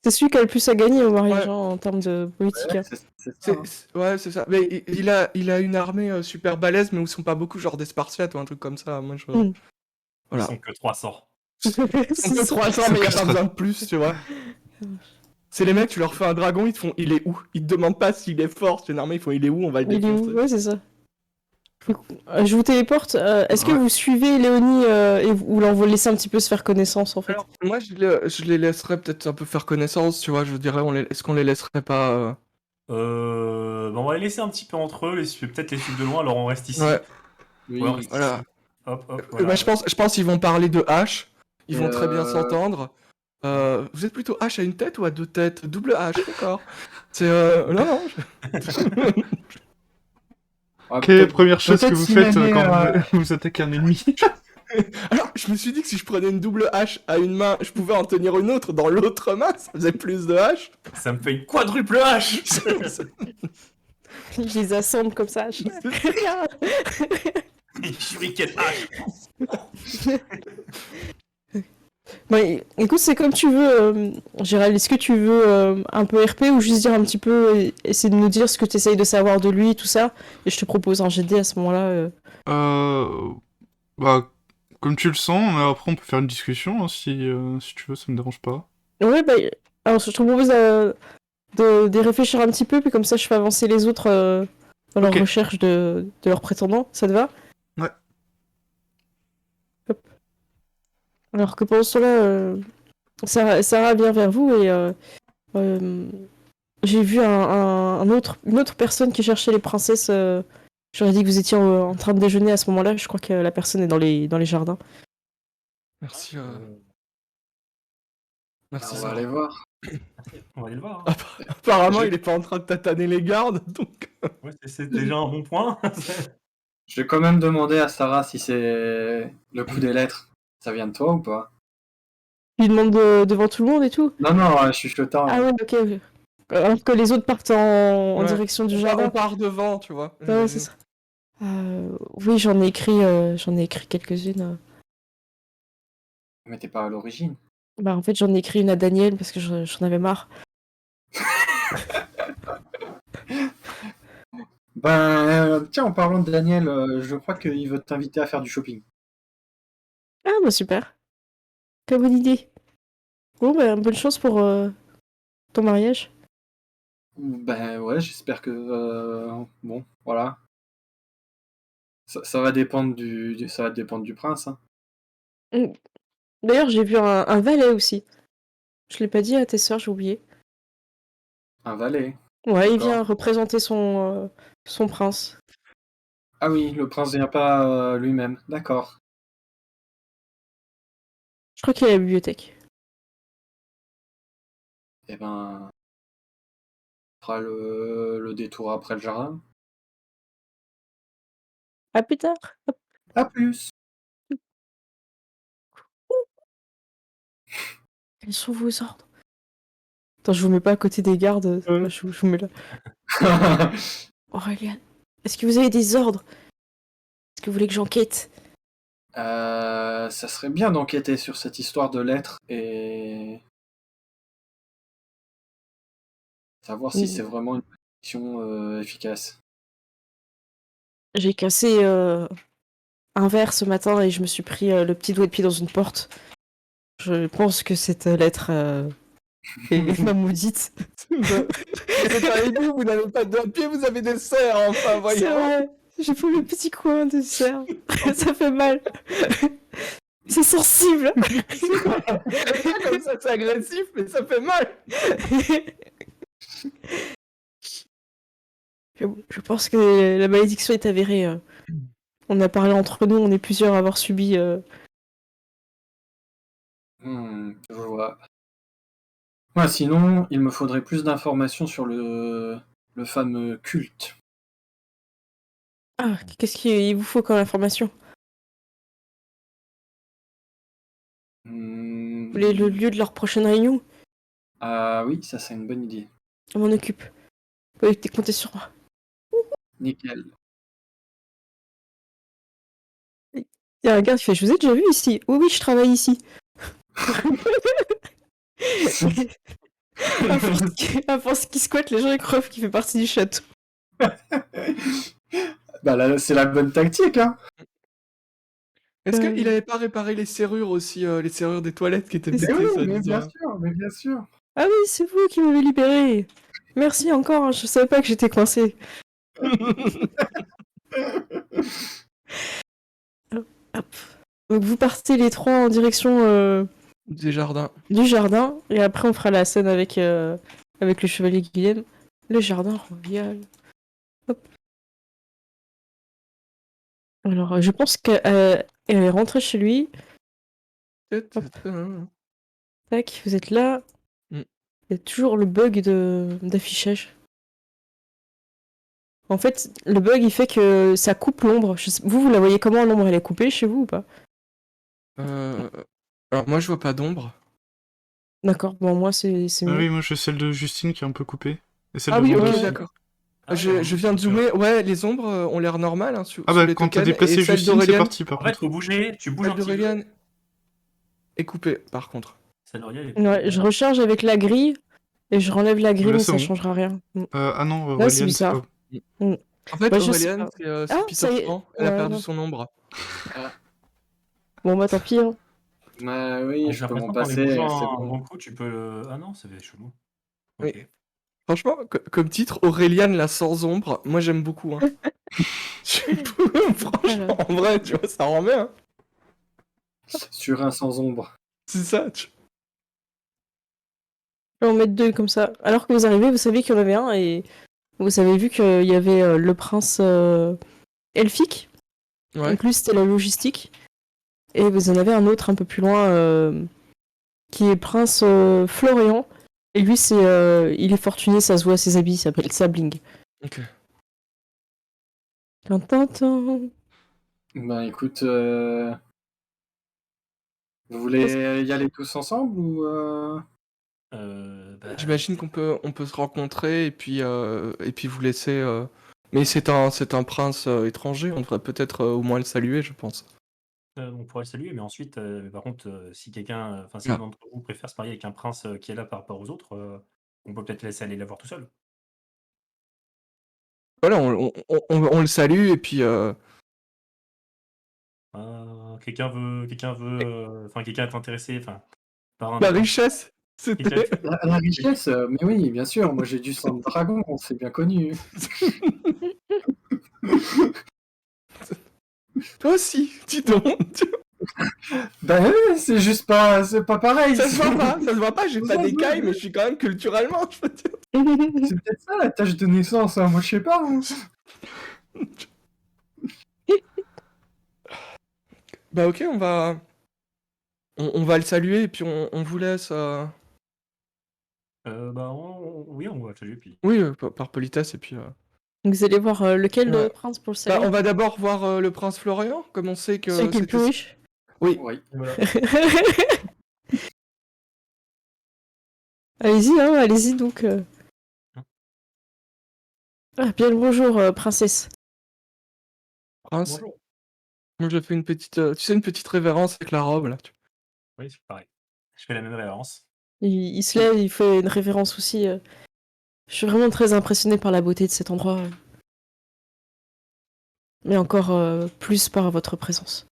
Speaker 2: C'est celui qui a le plus à gagner au mariage
Speaker 1: Ouais.
Speaker 2: hein, en termes de politique.
Speaker 5: ouais,
Speaker 2: hein.
Speaker 5: c'est ça. hein.
Speaker 1: Ouais, c'est ça. Mais il a une armée super balèze, mais où ils sont pas beaucoup, genre des Spartiates ou un truc comme ça. Moi, je...
Speaker 2: Mm.
Speaker 1: Voilà.
Speaker 4: Ils sont que 300.
Speaker 1: Ils sont que 300, mais il y a pas besoin de plus, tu vois. C'est les mecs, tu leur fais un dragon, ils te font il est où? Ils te demandent pas s'il est fort, c'est normal, ils font il est où, on va le
Speaker 2: Il est où?
Speaker 1: défoncer.
Speaker 2: Ouais, c'est ça. Je vous téléporte. Est-ce que
Speaker 3: Ouais.
Speaker 2: vous suivez Léonie et vous vous laissez un petit peu se faire connaissance en fait?
Speaker 1: Alors, moi, je les laisserais peut-être un peu faire connaissance, tu vois. Je dirais, est-ce qu'on les laisserait pas.
Speaker 4: On va les laisser un petit peu entre eux, peut-être les suivre de loin, alors on reste ici.
Speaker 1: Ouais,
Speaker 5: Oui.
Speaker 4: Ouais, on reste
Speaker 1: voilà.
Speaker 4: ici. Hop, hop,
Speaker 1: Bah,
Speaker 4: voilà.
Speaker 1: je pense qu'ils vont parler de H. Ils vont très bien
Speaker 5: Euh,
Speaker 1: s'entendre. Vous êtes plutôt H à une tête ou à deux têtes? Double H, d'accord. C'est. Non, non.
Speaker 5: ouais,
Speaker 3: quelle est la
Speaker 5: peut-être-
Speaker 3: première chose que
Speaker 5: peut-être
Speaker 3: vous faites
Speaker 5: s'imaginer,
Speaker 3: quand vous attaquez un ennemi?
Speaker 1: Alors, je me suis dit que si je prenais une double hache à une main, je pouvais en tenir une autre dans l'autre main, ça faisait plus de haches.
Speaker 4: Ça me fait une quadruple hache.
Speaker 2: Je les assemble comme ça.
Speaker 4: Shuriken hache.
Speaker 2: Bon, écoute, c'est comme tu veux, Gérald. Est-ce que tu veux un peu RP ou juste dire un petit peu, essayer de nous dire ce que tu essayes de savoir de lui, tout ça, et je te propose un GD à ce moment-là.
Speaker 3: Bah, comme tu le sens, mais après on peut faire une discussion hein, si tu veux, ça me dérange pas.
Speaker 2: Ouais, bah, alors je te propose de réfléchir un petit peu, puis comme ça je fais avancer les autres dans leur
Speaker 3: Ok.
Speaker 2: recherche de leurs prétendants. Ça te va?
Speaker 3: Ouais.
Speaker 2: Hop. Alors que pendant ce temps-là, Sarah vient vers vous et j'ai vu une autre personne qui cherchait les princesses. J'aurais dit que vous étiez en train de déjeuner à ce moment-là. Je crois que la personne est dans les jardins.
Speaker 1: Merci.
Speaker 5: on
Speaker 1: Merci.
Speaker 5: va
Speaker 1: Sarah.
Speaker 5: aller voir.
Speaker 4: On va aller le voir. hein.
Speaker 1: Apparemment, il est pas en train de tataner les gardes, donc.
Speaker 4: Ouais, c'est déjà un bon point.
Speaker 5: Je vais quand même demander à Sarah si c'est le coup des lettres. Ça vient de toi ou pas?
Speaker 2: Tu lui demandes devant tout le monde et tout.
Speaker 5: Non, non, je suis chuchotant.
Speaker 2: Ah ouais, ok. Alors que les autres partent en
Speaker 1: Ouais.
Speaker 2: direction du
Speaker 1: On
Speaker 2: jardin.
Speaker 1: part devant, tu vois.
Speaker 2: Ouais, c'est ça. Oui, j'en ai écrit quelques-unes.
Speaker 5: Mais t'es pas à l'origine.
Speaker 2: Bah, en fait, j'en ai écrit une à Daniel parce que j'en avais marre.
Speaker 5: Ben, tiens, en parlant de Daniel, je crois qu'il veut t'inviter à faire du shopping.
Speaker 2: Ah, bah super. Quelle bonne idée. Bon, bah, bonne chance pour ton mariage.
Speaker 5: Ben ouais, j'espère que... bon, voilà. Ça va dépendre ça va dépendre du prince. Hein.
Speaker 2: Mm. D'ailleurs, j'ai vu un valet aussi. Je l'ai pas dit à tes sœurs, j'ai oublié.
Speaker 5: Un valet.
Speaker 2: Ouais, il
Speaker 5: D'accord.
Speaker 2: vient représenter son prince.
Speaker 5: Ah oui, le prince vient pas lui-même. D'accord.
Speaker 2: Je crois qu'il est à la bibliothèque.
Speaker 5: Eh ben, on fera le détour après le jardin.
Speaker 2: À plus tard.
Speaker 5: À plus.
Speaker 2: Quels sont vos ordres? Attends, je vous mets pas à côté des gardes. Je vous mets là. Aurélien, est-ce que vous avez des ordres? Est-ce que vous voulez que j'enquête?
Speaker 5: Ça serait bien d'enquêter sur cette histoire de lettres et savoir si c'est vraiment une malédiction efficace.
Speaker 2: J'ai cassé un verre ce matin et je me suis pris le petit doigt de pied dans une porte. Je pense que cette lettre est ma maudite.
Speaker 1: Vous êtes un hibou, vous n'avez pas de doigts de pied, vous avez des serres, enfin,
Speaker 2: C'est
Speaker 1: voyons.
Speaker 2: vrai. J'ai pris le petit coin de serre. Ça fait mal. C'est sensible.
Speaker 1: Comme ça, c'est agressif, mais ça fait mal.
Speaker 2: Je pense que la malédiction est avérée. On a parlé entre nous, on est plusieurs à avoir subi.
Speaker 5: Je vois. Ouais, sinon, il me faudrait plus d'informations sur le fameux culte.
Speaker 2: Ah, qu'est-ce qu'il vous faut comme information?
Speaker 5: Hmm.
Speaker 2: Vous voulez le lieu de leur prochaine réunion?
Speaker 5: Ah oui, ça c'est une bonne idée.
Speaker 2: Je m'en occupe. Vous pouvez compter sur moi.
Speaker 5: Nickel.
Speaker 2: Il y a un gars qui fait, je vous ai déjà vu ici. Oui, oui, je travaille ici. À force qu'il squatte, les gens ils croient qu'il fait partie du château.
Speaker 5: Bah là, c'est la bonne tactique, hein.
Speaker 1: Est-ce
Speaker 2: Euh.
Speaker 1: qu'il avait pas réparé les serrures aussi, les serrures des toilettes qui étaient
Speaker 2: Mais
Speaker 5: Mais
Speaker 1: pétées,
Speaker 5: oui,
Speaker 1: ça
Speaker 5: mais bien
Speaker 1: disant.
Speaker 5: sûr, mais bien sûr.
Speaker 2: Ah oui, c'est vous qui m'avez libéré. Merci encore, hein, je savais pas que j'étais coincé. Hop. Donc vous partez les trois en direction
Speaker 1: Des jardins.
Speaker 2: du jardin, et après on fera la scène avec le chevalier Guilhem. Le jardin royal. Hop. Alors je pense qu'elle est rentrée chez lui. Tac, vous êtes là.
Speaker 1: Mm.
Speaker 2: Il y a toujours le bug d'affichage. En fait, le bug il fait que ça coupe l'ombre. Vous la voyez comment l'ombre elle est coupée chez vous ou pas?
Speaker 1: Alors moi je vois pas d'ombre.
Speaker 2: D'accord, bon moi c'est
Speaker 3: Ah
Speaker 2: mieux.
Speaker 3: oui, moi j'ai celle de Justine qui est un peu coupée. Et celle
Speaker 1: Ah
Speaker 3: de
Speaker 1: oui,
Speaker 3: Vanda
Speaker 1: ok,
Speaker 3: aussi.
Speaker 1: d'accord.
Speaker 4: Ah,
Speaker 1: Je viens de zoomer. Ouais, les ombres ont l'air normales hein, sous
Speaker 3: Ah bah
Speaker 1: les
Speaker 3: quand t'as
Speaker 1: tokens.
Speaker 3: déplacé
Speaker 1: Et celle
Speaker 3: Justine, c'est
Speaker 1: d'Aurélien,
Speaker 3: parti par
Speaker 4: En fait,
Speaker 3: contre.
Speaker 4: faut bouger, tu bouges
Speaker 1: celle
Speaker 4: un petit peu.
Speaker 1: d'Aurélien est coupée par contre.
Speaker 4: Celle d'Aurélien est
Speaker 2: Ouais, je recharge avec la grille et je renlève la grille
Speaker 3: Là
Speaker 2: mais
Speaker 3: c'est
Speaker 2: ça
Speaker 3: bon.
Speaker 2: changera rien.
Speaker 3: Ah non,
Speaker 2: Là c'est
Speaker 3: Aureliane, c'est
Speaker 2: bizarre.
Speaker 3: pas...
Speaker 2: Mm.
Speaker 1: En fait,
Speaker 2: Bah je sais
Speaker 1: Aurélien,
Speaker 2: pas.
Speaker 1: c'est
Speaker 2: Ah,
Speaker 1: Peter
Speaker 2: ça y est.
Speaker 1: Pan. Elle a
Speaker 2: Ouais,
Speaker 1: perdu
Speaker 2: non.
Speaker 1: son ombre.
Speaker 2: Bon bah tant pis. Hein.
Speaker 5: Bah oui,
Speaker 4: J'ai
Speaker 5: je peux m'en
Speaker 4: l'impression qu'en les
Speaker 5: passer, c'est
Speaker 4: bougeant un
Speaker 5: bon.
Speaker 4: bon coup, tu peux le... Ah non, ça fait chelou.
Speaker 1: Oui.
Speaker 4: Ok.
Speaker 1: Franchement, comme titre, Aurélien la sans ombre, moi j'aime beaucoup. Hein. Franchement, en vrai, tu vois, ça rend bien. Hein.
Speaker 5: Sur un sans ombre.
Speaker 1: C'est ça.
Speaker 2: Je vais en mettre deux comme ça. Alors que vous arrivez, vous savez qu'il y en avait un et vous avez vu qu'il y avait le prince elfique.
Speaker 1: Ouais.
Speaker 2: Donc lui c'était la logistique. Et vous en avez un autre un peu plus loin qui est prince Florian. Et lui il est fortuné, ça se voit à ses habits, il s'appelle Sabling.
Speaker 1: Ok.
Speaker 2: Tintin.
Speaker 5: Bah écoute, vous voulez y aller tous ensemble ou
Speaker 4: Bah,
Speaker 1: J'imagine on peut se rencontrer et puis vous laisser. Mais c'est un prince étranger, on devrait peut-être au moins le saluer, je pense.
Speaker 4: on pourrait le saluer, mais ensuite, par contre, si quelqu'un, enfin, si
Speaker 1: Ah.
Speaker 4: l'un d'entre vous préfère se marier avec un prince qui est là par rapport aux autres, on peut peut-être laisser aller la voir tout seul.
Speaker 1: Voilà, on le salue et puis.
Speaker 4: Quelqu'un veut, enfin, quelqu'un est intéressé, enfin, par un.
Speaker 1: La richesse,
Speaker 4: Quelqu'un
Speaker 1: c'était.
Speaker 5: la richesse? Mais oui, bien sûr, moi j'ai du sang de dragon, c'est bien connu.
Speaker 1: Toi aussi, dis donc.
Speaker 5: Bah oui, c'est juste pas, c'est pas pareil.
Speaker 1: Ça se voit pas, ça se voit pas, j'ai pas d'écailles, mais je suis quand même culturellement, je veux dire.
Speaker 5: C'est peut-être ça la tâche de naissance, hein, moi je sais pas. Hein.
Speaker 1: Bah ok, on va le saluer et puis on vous laisse.
Speaker 4: Bah, oui, on va le saluer, puis.
Speaker 1: Oui, par politesse et puis.
Speaker 2: Vous allez voir lequel
Speaker 1: Ouais.
Speaker 2: prince pour le
Speaker 1: Bah,
Speaker 2: saluer?
Speaker 1: on va d'abord voir le prince Florian, comme on sait que
Speaker 2: Celui qui est le plus riche.
Speaker 1: Oui.
Speaker 5: Oui.
Speaker 4: Voilà.
Speaker 2: Allez-y, hein, allez-y donc. Ah, bien le bonjour, princesse.
Speaker 1: Prince.
Speaker 4: Bonjour.
Speaker 1: Moi, je fais une petite, tu sais, une petite révérence avec la robe là.
Speaker 4: Oui, c'est pareil. Je fais la même révérence.
Speaker 2: Il se lève, il fait une référence aussi. Je suis vraiment très impressionnée par la beauté de cet endroit. Mais encore plus par votre présence.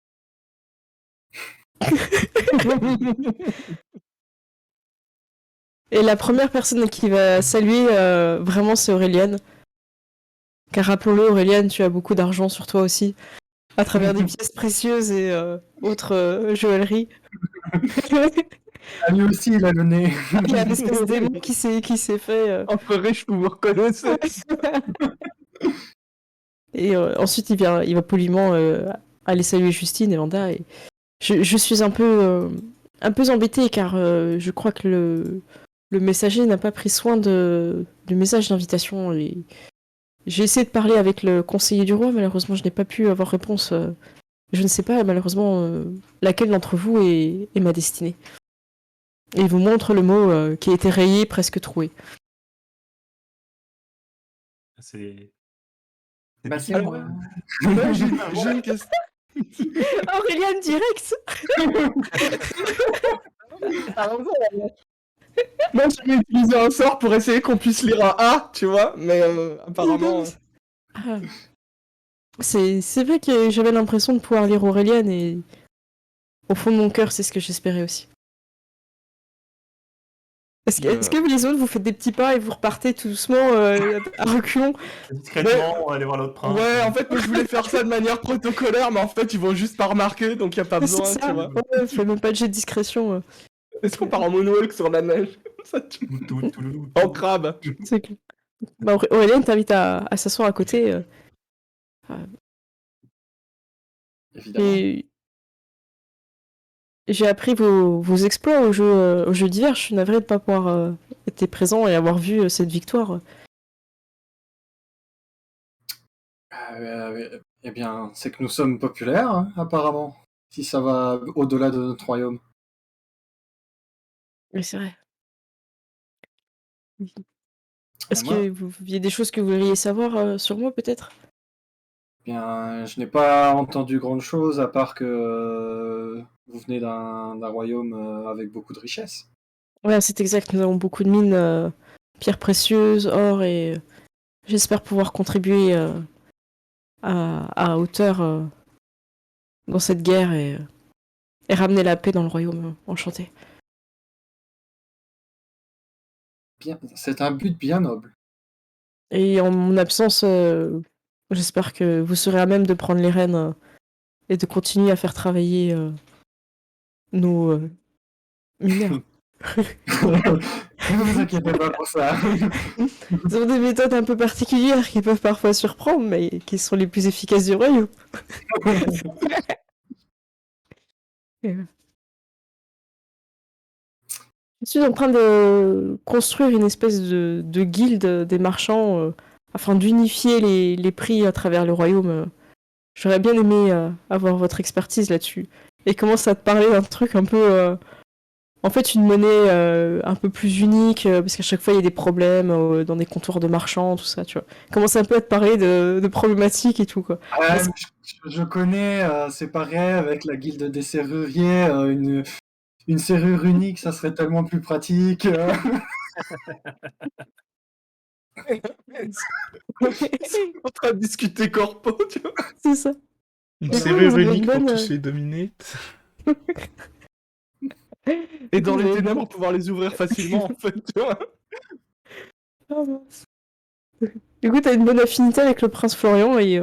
Speaker 2: Et la première personne qui va saluer, vraiment, c'est Aureliane. Car rappelons-le, Aureliane, tu as beaucoup d'argent sur toi aussi, à travers des pièces précieuses et autres joailleries.
Speaker 5: Ah, lui aussi il a le nez.
Speaker 2: Il y a une espèce d'aimant qui s'est fait.
Speaker 1: Entre riche, vous vous reconnaissez.
Speaker 2: Et ensuite, il va poliment aller saluer Justine et Vanda. Et je suis un peu un peu embêtée car je crois que le messager n'a pas pris soin du message d'invitation. Et j'ai essayé de parler avec le conseiller du roi, malheureusement je n'ai pas pu avoir réponse. Je ne sais pas malheureusement laquelle d'entre vous est ma destinée. Et il vous montre le mot qui a été rayé, presque troué.
Speaker 4: C'est
Speaker 5: Bah,
Speaker 4: piqué,
Speaker 5: c'est
Speaker 4: quoi.
Speaker 5: moi.
Speaker 1: Ouais, j'ai une question.
Speaker 2: Aurélien direct.
Speaker 1: Alors, moi, j'avais utilisé un sort pour essayer qu'on puisse lire un A, tu vois, mais apparemment.
Speaker 2: Ah. C'est vrai que j'avais l'impression de pouvoir lire Aurélien et au fond de mon cœur, c'est ce que j'espérais aussi. Est-ce que les autres, vous faites des petits pas et vous repartez tout doucement à reculons?
Speaker 4: Discrètement, aller voir l'autre prince.
Speaker 1: Ouais, en fait, moi, je voulais faire ça de manière protocolaire, mais en fait, ils vont juste pas remarquer, donc y a pas
Speaker 2: C'est
Speaker 1: besoin, tu
Speaker 2: ça,
Speaker 1: vois.
Speaker 2: ouais, fais même pas de jet de discrétion.
Speaker 1: Est-ce qu'on part en moonwalk sur la neige? Ça tue. En crabe.
Speaker 2: C'est clair. Bah, Aurélien t'invite à s'asseoir à côté.
Speaker 5: Évidemment.
Speaker 2: Et j'ai appris vos exploits au jeu d'hiver. Je suis navrée de ne pas pouvoir être présent et avoir vu cette victoire.
Speaker 5: Eh bien, c'est que nous sommes populaires, hein, apparemment. Si ça va au-delà de notre royaume.
Speaker 2: Mais c'est vrai. Est-ce
Speaker 5: Moi,
Speaker 2: que vous aviez des choses que vous voudriez savoir sur moi, peut-être?
Speaker 5: eh bien, je n'ai pas entendu grande-chose à part que vous venez d'un royaume avec beaucoup de richesses.
Speaker 2: Ouais, c'est exact. Nous avons beaucoup de mines, pierres précieuses, or, et j'espère pouvoir contribuer à hauteur dans cette guerre et ramener la paix dans le royaume enchanté.
Speaker 5: Bien, c'est un but bien noble.
Speaker 2: Et en mon absence, j'espère que vous serez à même de prendre les rênes et de continuer à faire travailler nos mineurs.
Speaker 5: Ne vous inquiétez pas pour ça.
Speaker 2: Ils ont des méthodes un peu particulières qui peuvent parfois surprendre, mais qui sont les plus efficaces du royaume. Je suis en train de construire une espèce de guilde des marchands afin d'unifier les prix à travers le royaume. J'aurais bien aimé avoir votre expertise là-dessus. Et commence à te parler d'un truc un peu... en fait, une monnaie un peu plus unique, parce qu'à chaque fois, il y a des problèmes dans des comptoirs de marchands, tout ça, tu vois. Commence un peu à te parler de problématiques et tout, quoi.
Speaker 5: Je connais, c'est pareil avec la guilde des serruriers, une serrure unique, ça serait tellement plus pratique.
Speaker 1: En train de discuter corpo, tu vois.
Speaker 2: C'est ça.
Speaker 3: Une
Speaker 2: Ouais,
Speaker 3: serrure
Speaker 2: vous avez
Speaker 3: unique
Speaker 2: une
Speaker 3: pour
Speaker 2: bonne,
Speaker 3: tous les dominer.
Speaker 1: Et dans les
Speaker 2: Ouais.
Speaker 1: ténèbres, pouvoir les ouvrir facilement, en fait, tu vois.
Speaker 2: Ah, mince. Du coup, t'as une bonne affinité avec le prince Florian et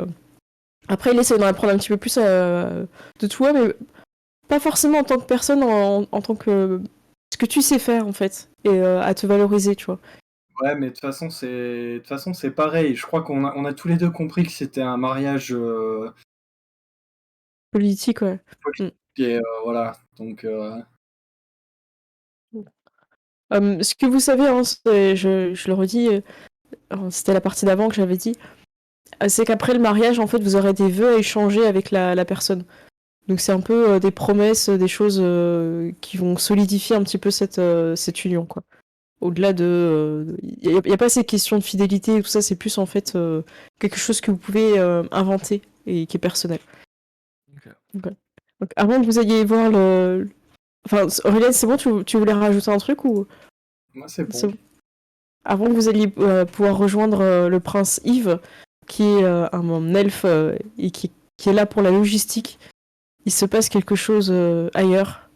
Speaker 2: après, il essaie d'en apprendre un petit peu plus de toi, mais pas forcément en tant que personne, en tant que ce que tu sais faire en fait et à te valoriser, tu vois.
Speaker 5: Ouais, mais de toute façon, c'est pareil. Je crois on a tous les deux compris que c'était un mariage
Speaker 2: Politique, ouais.
Speaker 5: politique et voilà. Donc,
Speaker 2: Ce que vous savez, hein, je le redis, c'était la partie d'avant que j'avais dit, c'est qu'après le mariage, en fait, vous aurez des vœux à échanger avec la personne. Donc c'est un peu des promesses, des choses qui vont solidifier un petit peu cette union, quoi. Au-delà de... Il n'y a pas ces questions de fidélité et tout ça, c'est plus en fait quelque chose que vous pouvez inventer et qui est personnel.
Speaker 1: Ok.
Speaker 2: Donc avant que vous ayez voir le... Enfin, Aurélien, c'est bon, tu voulais rajouter un truc ou...
Speaker 5: moi, c'est
Speaker 2: C'est
Speaker 5: bon.
Speaker 2: bon. Avant que vous alliez pouvoir rejoindre le prince Yves, qui est un elfe et qui est là pour la logistique, il se passe quelque chose ailleurs.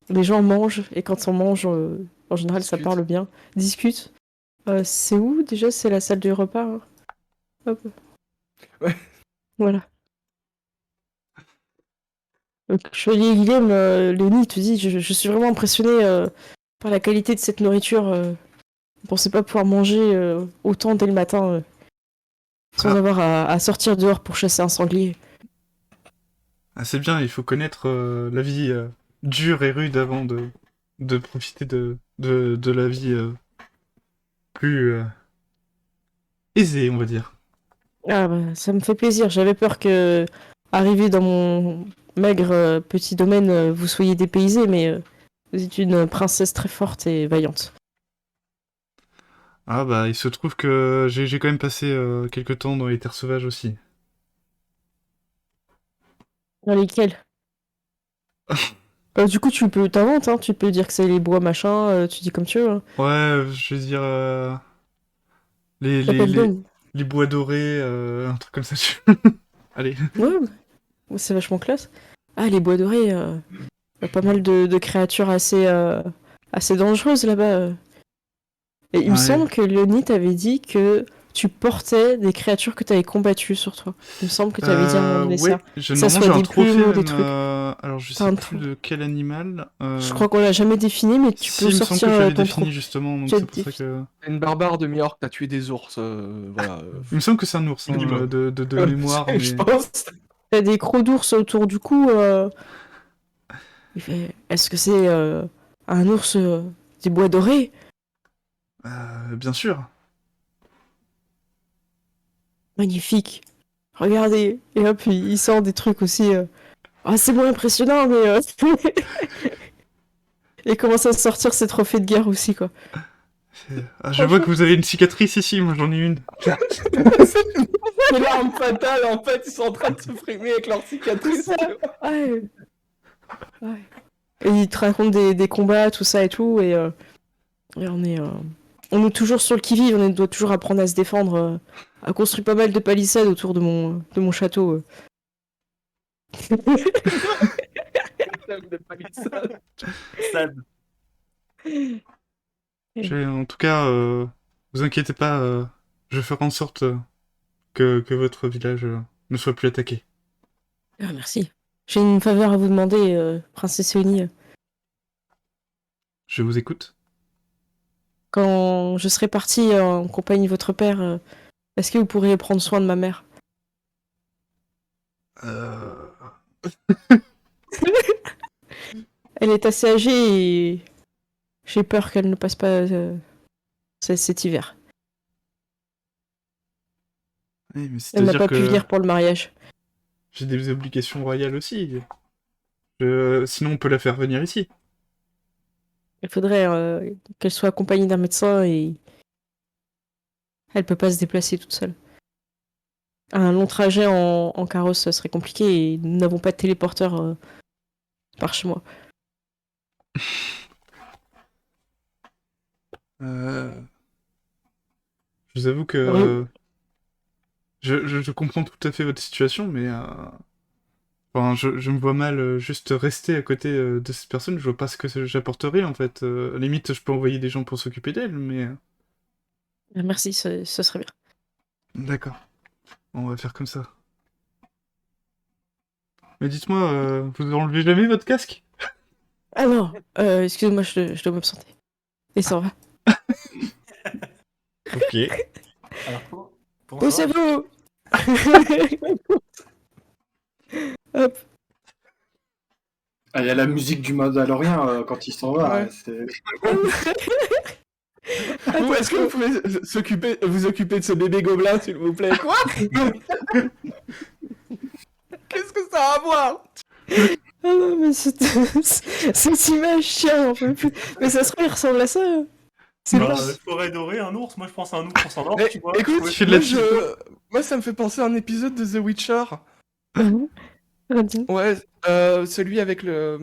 Speaker 2: Les gens mangent, et quand on mange, en général, ça
Speaker 1: Discute.
Speaker 2: parle bien. Discute. C'est où déjà? C'est la salle du repas, hein. Hop.
Speaker 1: Ouais.
Speaker 2: Voilà. Donc, Chevalier Guilhem, Léonie te dit, je suis vraiment impressionné par la qualité de cette nourriture. Je pensais pas pouvoir manger autant dès le matin sans avoir à sortir dehors pour chasser un sanglier.
Speaker 3: Ah, c'est bien, il faut connaître la vie dure et rude avant de profiter de la vie plus aisée, on va dire.
Speaker 2: Ah bah, ça me fait plaisir. J'avais peur que, arrivé dans mon maigre petit domaine, vous soyez dépaysé, mais vous êtes une princesse très forte et vaillante.
Speaker 3: Ah bah, il se trouve que j'ai quand même passé quelques temps dans les terres sauvages aussi.
Speaker 2: Dans lesquelles? Du coup, tu peux t'inventer, hein. Tu peux dire que c'est les bois machin, tu dis comme tu veux, hein.
Speaker 3: Ouais, je veux dire... les, les,
Speaker 2: T'appelles
Speaker 3: les,
Speaker 2: d'homme.
Speaker 3: les bois dorés, un truc comme ça. Allez.
Speaker 2: Ouais, ouais, c'est vachement classe. Ah, les bois dorés, y a pas mal de créatures assez dangereuses là-bas. Et il me
Speaker 3: Ouais.
Speaker 2: semble que Léonie t'avait dit que tu portais des créatures que t'avais combattues sur toi. Il me semble que tu avais dit à un moment donné
Speaker 3: Ouais,
Speaker 2: ça. Ça
Speaker 3: normalement
Speaker 2: soit
Speaker 3: j'ai un
Speaker 2: des plumes
Speaker 3: trophée
Speaker 2: ou des
Speaker 3: même.
Speaker 2: trucs.
Speaker 3: Alors je
Speaker 2: T'as
Speaker 3: sais
Speaker 2: un
Speaker 3: plus
Speaker 2: tro-
Speaker 3: de quel animal.
Speaker 2: Je crois qu'on l'a jamais défini, mais tu
Speaker 3: Si,
Speaker 2: peux
Speaker 3: il me semble que
Speaker 2: sortir
Speaker 3: je l'avais
Speaker 2: ton
Speaker 3: défini
Speaker 2: trop.
Speaker 3: justement, donc
Speaker 2: Tu as
Speaker 3: c'est pour ça que.
Speaker 1: T'es une barbare de Miorque, t'as tué des ours, voilà.
Speaker 3: Il me semble que c'est un ours, hein,
Speaker 4: Minimum.
Speaker 3: de mémoire,
Speaker 1: Je
Speaker 3: mais.
Speaker 1: pense.
Speaker 2: T'as des crocs d'ours autour du cou. Il fait, est-ce que c'est un ours des bois dorés?
Speaker 3: Bien sûr.
Speaker 2: Magnifique. Regardez. Et hop, il sort des trucs aussi. Ah, c'est moins impressionnant, mais. Et il commence à sortir ses trophées de guerre aussi, quoi.
Speaker 3: Ah, je vois que vous avez une cicatrice ici, moi j'en ai une.
Speaker 1: C'est l'arme fatale, en fait, ils sont en train de se frimer avec leur cicatrice.
Speaker 2: Ouais. Ouais. Et il te raconte des combats, tout ça et tout, et on est toujours sur le qui-vive, on doit toujours apprendre à se défendre. A construit pas mal de palissades autour de mon château.
Speaker 4: Sad.
Speaker 3: En tout cas, vous inquiétez pas, je ferai en sorte que votre village ne soit plus attaqué.
Speaker 2: Ah, merci. J'ai une faveur à vous demander, princesse Léonie.
Speaker 3: Je vous écoute.
Speaker 2: Quand je serai partie en compagnie de votre père, est-ce que vous pourriez prendre soin de ma mère? Elle est assez âgée et j'ai peur qu'elle ne passe pas cet hiver.
Speaker 3: Oui, mais
Speaker 2: Elle n'a
Speaker 3: c'est-à-dire
Speaker 2: pas pu
Speaker 3: que
Speaker 2: venir pour le mariage.
Speaker 3: j'ai des obligations royales aussi. Sinon, on peut la faire venir ici.
Speaker 2: Il faudrait qu'elle soit accompagnée d'un médecin et elle peut pas se déplacer toute seule. Un long trajet en carrosse, ça serait compliqué et nous n'avons pas de téléporteur par chez moi.
Speaker 3: Euh, Je vous avoue que
Speaker 2: Rue-
Speaker 3: je comprends tout à fait votre situation, mais enfin, je me vois mal juste rester à côté de cette personne. Je vois pas ce que j'apporterai en fait. À la limite, je peux envoyer des gens pour s'occuper d'elle, mais
Speaker 2: Merci, ce serait bien.
Speaker 3: d'accord. On va faire comme ça. Mais dites-moi, vous enlevez jamais votre casque?
Speaker 2: Ah non, excusez-moi, je dois m'absenter. Et ça va.
Speaker 3: Ok.
Speaker 4: Alors, pour
Speaker 2: Oh,
Speaker 4: ça,
Speaker 2: c'est beau. Hop.
Speaker 5: Ah, il y a la musique du Mandalorien quand il s'en va.
Speaker 1: Ouais.
Speaker 5: Hein, c'est-
Speaker 1: Ou est-ce que vous pouvez vous occuper de ce bébé gobelin, s'il vous plaît? Quoi? Qu'est-ce que ça a à voir?
Speaker 2: Ah non, mais cette image chien, j'en peux plus. Mais ça se trouve, il ressemble à ça. C'est
Speaker 4: bah,
Speaker 2: pas.
Speaker 4: forêt dorée, un ours, moi je pense à un ours en s'endort,
Speaker 1: Mais,
Speaker 4: tu vois.
Speaker 1: écoute,
Speaker 3: Tu fais de la
Speaker 1: moi ça me fait penser à un épisode de The Witcher.
Speaker 2: Radine.
Speaker 1: Ouais, celui avec le...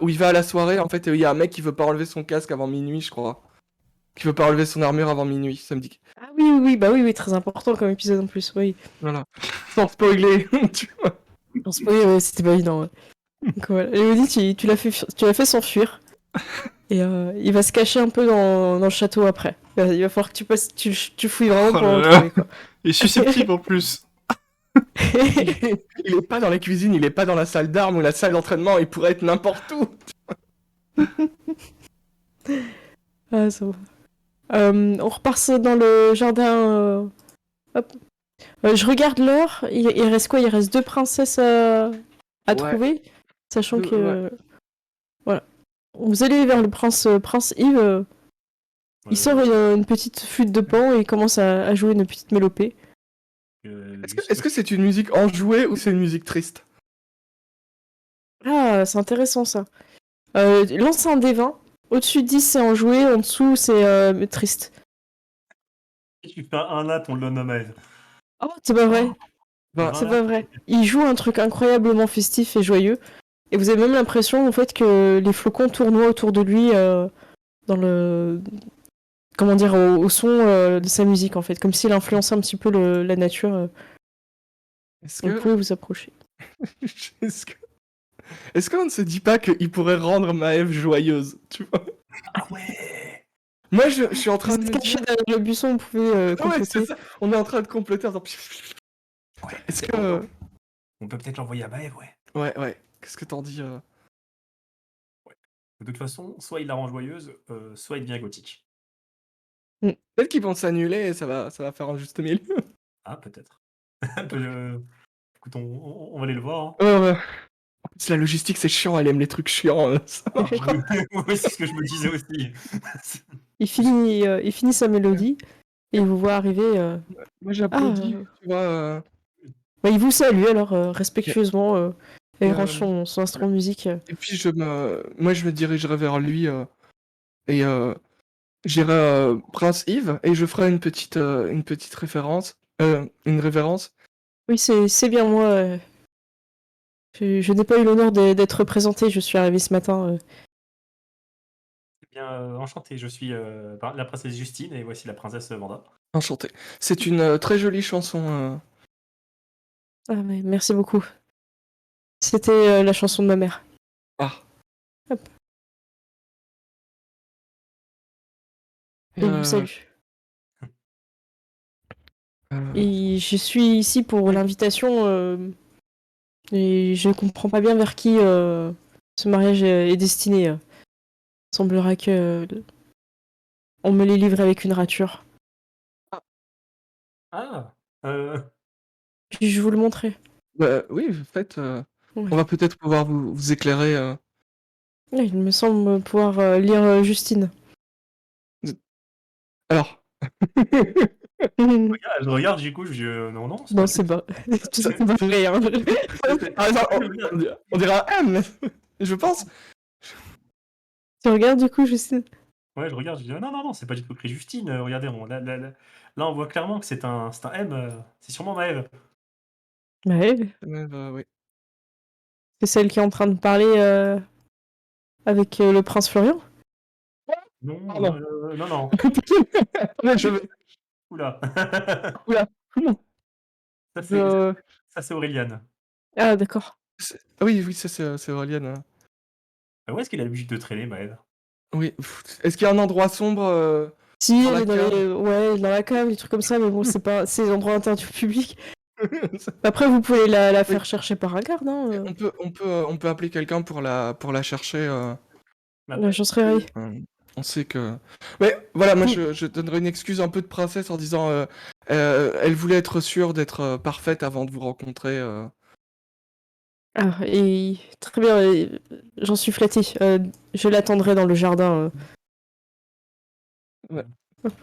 Speaker 1: où il va à la soirée, en fait, il y a un mec qui veut pas enlever son casque avant minuit, je crois. Qui veut pas enlever son armure avant minuit, ça me dit.
Speaker 2: Ah oui, oui, oui, bah oui, oui, très important comme épisode en plus, oui.
Speaker 1: Voilà. Sans spoiler, tu vois.
Speaker 2: Non, c'est pas, ouais, c'était pas évident. Ouais. Donc voilà. Léonie, tu l'as fait s'enfuir. Et il va se cacher un peu dans le château après. Il va falloir que tu fouilles vraiment
Speaker 3: Oh
Speaker 2: pour
Speaker 3: là
Speaker 2: le
Speaker 3: là.
Speaker 2: retrouver, quoi.
Speaker 3: Et susceptible en plus.
Speaker 1: Il est pas dans la cuisine, il est pas dans la salle d'armes ou la salle d'entraînement, il pourrait être n'importe où.
Speaker 2: Ah, ça va. On repart dans le jardin. Hop. Je regarde l'heure. Il reste quoi? Il reste 2 princesses à
Speaker 1: Ouais.
Speaker 2: trouver. Sachant
Speaker 1: De-
Speaker 2: que... Voilà. Vous allez vers le prince Yves, il sort une petite flûte de pan et il commence à jouer une petite mélopée.
Speaker 1: Est-ce que c'est une musique enjouée ou c'est une musique triste?
Speaker 2: Ah, c'est intéressant ça. Lance un D20. Au-dessus de 10, c'est enjoué, en dessous, c'est triste.
Speaker 4: Si tu fais un nat, on le donne à Maëv.
Speaker 2: Oh, c'est pas vrai.
Speaker 1: Ben,
Speaker 2: C'est pas vrai. Il joue un truc incroyablement festif et joyeux. Et vous avez même l'impression, en fait, que les flocons tournoient autour de lui dans le... Comment dire, au son de sa musique, en fait. Comme s'il influençait un petit peu la nature.
Speaker 1: Est-ce
Speaker 2: Vous
Speaker 1: que...
Speaker 2: pouvez vous approcher.
Speaker 1: Est-ce que... Est-ce qu'on ne se dit pas qu'il pourrait rendre Maëv joyeuse, tu vois?
Speaker 4: Ah ouais.
Speaker 1: Moi, je suis en
Speaker 2: Vous
Speaker 1: train de
Speaker 2: êtes
Speaker 1: me
Speaker 2: caché
Speaker 1: dire...
Speaker 2: derrière le buisson, vous pouvez
Speaker 1: Ah ouais,
Speaker 2: compléter.
Speaker 1: c'est ça. On est en train de compléter. Attends.
Speaker 4: Ouais,
Speaker 1: Est-ce
Speaker 4: c'est
Speaker 1: que...
Speaker 4: bon. On peut peut-être l'envoyer à Maëv, ouais.
Speaker 1: Ouais. Qu'est-ce que t'en dis
Speaker 4: De toute façon, soit il la rend joyeuse, soit il devient gothique.
Speaker 1: Peut-être qu'ils vont s'annuler et ça va faire un juste milieu.
Speaker 4: Ah, peut-être. Écoute, on va aller le voir. Hein.
Speaker 1: Ouais. En plus, la logistique, c'est chiant. Elle aime les trucs chiants. Ça marchera.
Speaker 4: Ouais, c'est ce que je me disais aussi.
Speaker 2: Il finit sa mélodie et il vous voit arriver.
Speaker 1: Moi, j'applaudis,
Speaker 2: Ah,
Speaker 1: tu vois.
Speaker 2: bah, il vous salue alors respectueusement et il
Speaker 1: Et,
Speaker 2: range son instrument de musique.
Speaker 1: Et puis, moi, je me dirigerai vers lui et j'irai Prince Yves et je ferai une petite référence. Une révérence.
Speaker 2: Oui, c'est bien moi. Je n'ai pas eu l'honneur d'être représenté, je suis arrivé ce matin.
Speaker 4: Eh bien, enchanté, je suis la princesse Justine et voici la princesse Vanda.
Speaker 1: Enchanté. C'est une très jolie chanson.
Speaker 2: Ah, mais merci beaucoup. C'était la chanson de ma mère.
Speaker 1: Ah.
Speaker 2: Hop. Et il vous salue. Et je suis ici pour l'invitation et je comprends pas bien vers qui ce mariage est destiné. Il semblera que on me les livre avec une rature.
Speaker 4: Ah
Speaker 2: Puis-je vous le montrer?
Speaker 1: Oui, en fait,
Speaker 2: Ouais.
Speaker 1: on va peut-être pouvoir vous éclairer.
Speaker 2: Ouais, il me semble pouvoir lire Justine.
Speaker 1: Alors.
Speaker 4: je regarde, du coup, je dis non, non, c'est
Speaker 2: Non,
Speaker 4: pas
Speaker 2: c'est
Speaker 4: lui.
Speaker 2: pas. C'est pas vrai, hein.
Speaker 1: Ah, non, on dira M, je pense.
Speaker 2: Tu regardes du coup, Justine?
Speaker 4: Ouais, je regarde, je dis non, non, non, c'est pas du tout écrit Justine. Regardez, là, on voit clairement que c'est un M. C'est sûrement Maëv.
Speaker 2: Bah ouais.
Speaker 1: Oui.
Speaker 2: C'est celle qui est en train de parler avec le prince Florian?
Speaker 4: Non,
Speaker 1: Pardon.
Speaker 4: non.
Speaker 1: Ouais, je vais.
Speaker 4: Oula.
Speaker 1: Oula.
Speaker 4: Ça, c'est Auréliane.
Speaker 2: Ah, d'accord.
Speaker 1: Oui, ça c'est Aureliane.
Speaker 4: Où est-ce qu'il a l'habitude de traîner, Maëv?
Speaker 1: Oui. Est-ce qu'il y a un endroit sombre
Speaker 2: Si,
Speaker 1: dans
Speaker 2: elle
Speaker 1: la
Speaker 2: est dans
Speaker 1: cave?
Speaker 2: ouais, dans la cave, des trucs comme ça, mais bon, c'est pas ces endroits interdits au public. Après, vous pouvez la faire chercher par un garde, hein.
Speaker 1: On peut appeler quelqu'un pour la chercher.
Speaker 2: J'en serais ravi.
Speaker 1: On sait que. Mais voilà, moi je donnerais une excuse un peu de princesse en disant elle voulait être sûre d'être parfaite avant de vous rencontrer.
Speaker 2: Ah, et très bien, j'en suis flattée. Je l'attendrai dans le jardin.
Speaker 1: Ouais.
Speaker 4: Est-ce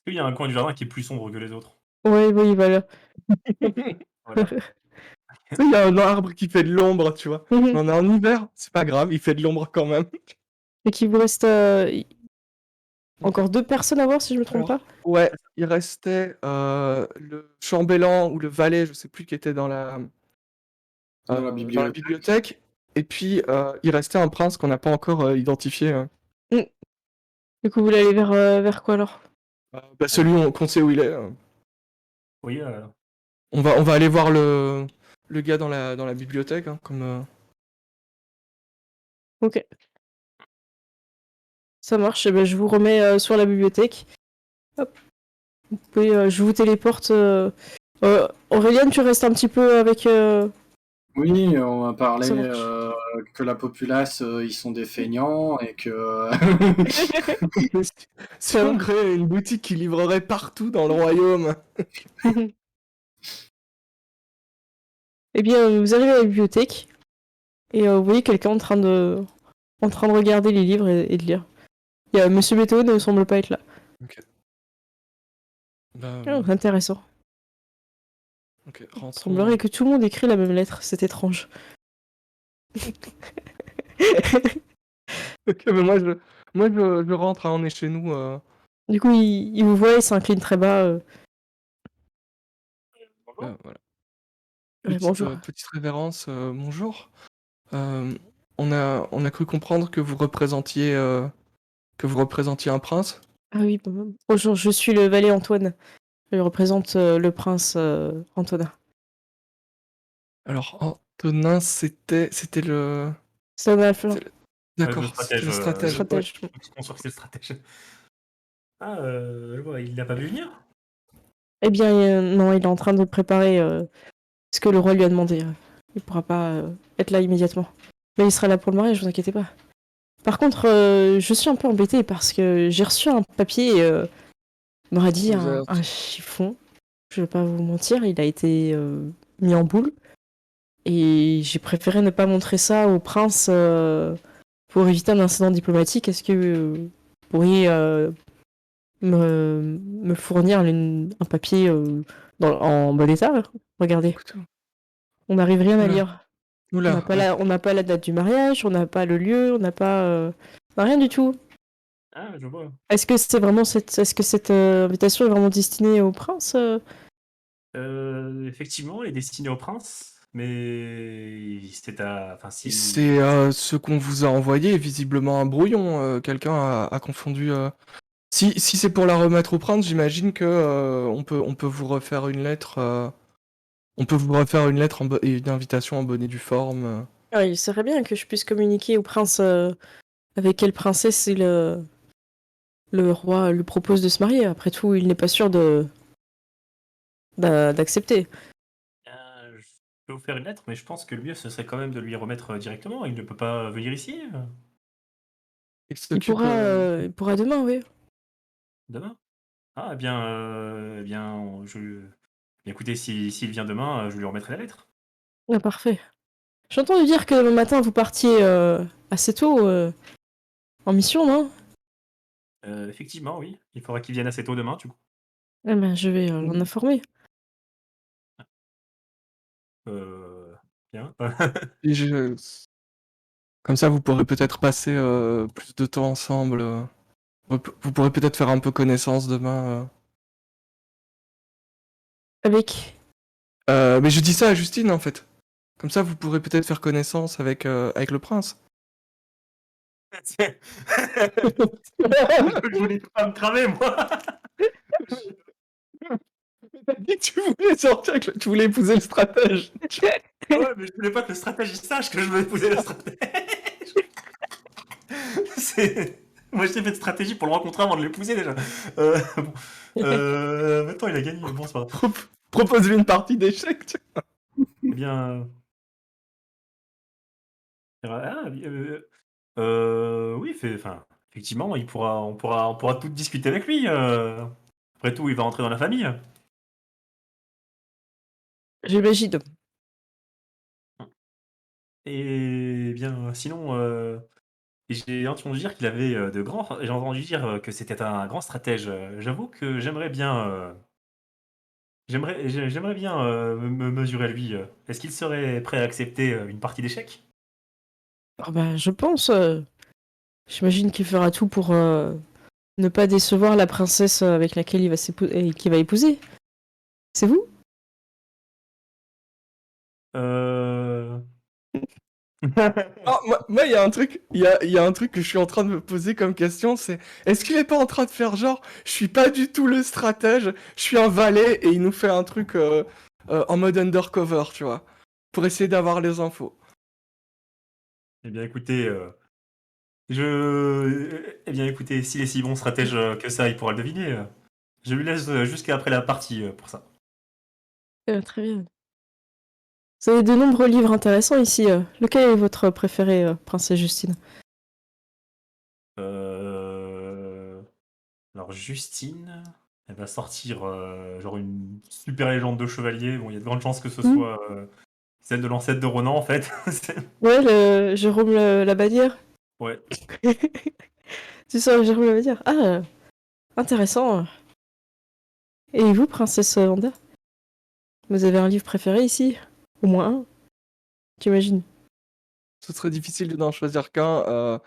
Speaker 4: qu'il y a un coin du jardin qui est plus sombre que les autres?
Speaker 2: Ouais, oui, voilà.
Speaker 4: Voilà.
Speaker 1: Tu sais, il y a un arbre qui fait de l'ombre, tu vois.
Speaker 2: Mhm.
Speaker 1: Mais on est en hiver, c'est pas grave, il fait de l'ombre quand même.
Speaker 2: Et qu'il vous reste encore 2 personnes à voir, si je me trompe
Speaker 1: Alors,
Speaker 2: pas.
Speaker 1: ouais, il restait le chambellan ou le valet, je sais plus, qui était dans la bibliothèque. Et puis, il restait un prince qu'on n'a pas encore identifié.
Speaker 2: Du coup, vous voulez aller vers quoi alors?
Speaker 1: Celui qu'on sait où il est.
Speaker 4: Oui,
Speaker 1: On va aller voir le gars dans la bibliothèque, hein, comme.
Speaker 2: Ok. Ça marche, eh ben, je vous remets sur la bibliothèque. Hop. Vous pouvez, je vous téléporte. Aurélien, tu restes un petit peu avec.
Speaker 5: Oui, on va parler
Speaker 2: Ça marche.
Speaker 5: que la populace, ils sont des feignants et que.
Speaker 1: Si on créait une boutique qui livrerait partout dans le royaume.
Speaker 2: Eh bien, vous arrivez à la bibliothèque. Et vous voyez quelqu'un en train de regarder les livres et de lire. Il y a Monsieur Beethoven ne semble pas être là.
Speaker 1: Bah,
Speaker 2: Intéressant.
Speaker 1: ok,
Speaker 2: Il
Speaker 1: rentrons.
Speaker 2: semblerait que tout le monde écrit la même lettre, c'est étrange.
Speaker 1: Ok, mais je rentre, hein, on est chez nous.
Speaker 2: Du coup, il vous voit, il s'incline très bas.
Speaker 1: Voilà.
Speaker 2: Ouais, bonjour.
Speaker 1: Petite révérence, bonjour. Euh, on a cru comprendre que vous représentiez un prince.
Speaker 2: Ah oui, bonjour, je suis le valet Antoine. Je représente le prince Antonin.
Speaker 1: Alors, Antonin, c'était le.
Speaker 2: C'est un alpha.
Speaker 4: Le
Speaker 1: D'accord, c'était
Speaker 4: stratège.
Speaker 1: le stratège. Ouais.
Speaker 2: Stratège.
Speaker 4: Je pense que c'est le stratège. Ah, je vois, il l'a pas vu venir?
Speaker 2: Eh bien, non, il est en train de préparer ce que le roi lui a demandé. Il pourra pas être là immédiatement. Mais il sera là pour le mariage, vous inquiétez pas. Par contre, je suis un peu embêtée parce que j'ai reçu un papier, on m'aurait dit
Speaker 1: Vous avez-
Speaker 2: un chiffon. Je vais pas vous mentir, il a été mis en boule. Et j'ai préféré ne pas montrer ça au prince pour éviter un incident diplomatique. Est-ce que vous pourriez me fournir un papier en bon état? Regardez,
Speaker 1: Écoute,
Speaker 2: on n'arrive rien à
Speaker 1: oula,
Speaker 2: lire.
Speaker 1: oula,
Speaker 2: On n'a pas la date du mariage, on n'a pas le lieu, on n'a pas on n'a rien du tout.
Speaker 4: Ah, je vois.
Speaker 2: Est-ce que c'est vraiment est-ce que cette invitation est vraiment destinée au prince?
Speaker 4: Effectivement, il est destiné au prince, mais c'était à. Enfin, si.
Speaker 1: c'est ce qu'on vous a envoyé, visiblement un brouillon. Quelqu'un a confondu. Si c'est pour la remettre au prince, j'imagine que on peut vous refaire une lettre. On peut vous refaire une lettre et une invitation en bonne et due forme.
Speaker 2: Ah, il serait bien que je puisse communiquer au prince avec quelle princesse le roi lui propose de se marier. Après tout, il n'est pas sûr d'accepter.
Speaker 4: Je peux vous faire une lettre, mais je pense que le mieux, ce serait quand même de lui remettre directement. Il ne peut pas venir ici
Speaker 1: Il s'occupe.
Speaker 2: Il pourra demain, oui.
Speaker 4: demain. Ah, eh bien, écoutez, s'il vient demain, je lui remettrai la lettre.
Speaker 2: Ah, parfait. J'ai entendu dire que le matin vous partiez assez tôt en mission, non?
Speaker 4: Effectivement, oui. Il faudra qu'il vienne assez tôt demain, du coup.
Speaker 2: Eh ben, je vais l'en informer.
Speaker 4: Bien.
Speaker 1: Et comme ça, vous pourrez peut-être passer plus de temps ensemble. Vous pourrez peut-être faire un peu connaissance demain.
Speaker 2: Avec.
Speaker 1: Mais je dis ça à Justine en fait. Comme ça, vous pourrez peut-être faire connaissance avec le prince.
Speaker 4: Je voulais pas me cramer, moi.
Speaker 1: T'as dit que tu voulais sortir tu voulais épouser le stratège.
Speaker 4: Ouais, mais je voulais pas que le stratège sache que je veux épouser le stratège. Moi, je t'ai fait de stratégie pour le rencontrer avant de l'épouser déjà. Bon. Maintenant, il a gagné. Bon, c'est pas grave.
Speaker 1: Propose-lui une partie d'échecs.
Speaker 4: Eh bien. Oui, enfin, effectivement, on pourra tout discuter avec lui. Après tout, il va rentrer dans la famille.
Speaker 2: J'imagine.
Speaker 4: Et bien, sinon, j'ai entendu dire qu'il avait j'ai entendu dire que c'était un grand stratège. J'avoue que j'aimerais bien me mesurer à lui. Est-ce qu'il serait prêt à accepter une partie d'échecs?
Speaker 2: Ah bah, je pense. J'imagine qu'il fera tout pour ne pas décevoir la princesse avec laquelle qu'il va épouser. C'est vous?
Speaker 4: Euh...
Speaker 1: Ah, moi, il y a un truc, il y a un truc que je suis en train de me poser comme question, c'est est-ce qu'il est pas en train de faire genre, je suis pas du tout le stratège, je suis un valet et il nous fait un truc en mode undercover, tu vois, pour essayer d'avoir les infos.
Speaker 4: Eh bien, écoutez, eh bien, écoutez, s'il est si bon stratège que ça, il pourra le deviner. Je lui laisse jusqu'à après la partie pour ça.
Speaker 2: Très bien. Vous avez de nombreux livres intéressants ici. Lequel est votre préféré, princesse Justine?
Speaker 4: Euh, Alors, Justine, elle va sortir genre une super légende de chevalier. Bon, il y a de grandes chances que ce
Speaker 2: Hmm.
Speaker 4: soit Celle de l'ancêtre de Ronan, en fait.
Speaker 2: Ouais, Jérôme la bannière.
Speaker 4: Ouais.
Speaker 2: Tu sens Jérôme la bannière. Ah, intéressant. Et vous, princesse Wanda? Vous avez un livre préféré ici? Au moins un, j'imagine.
Speaker 1: Ce serait difficile de n'en choisir qu'un.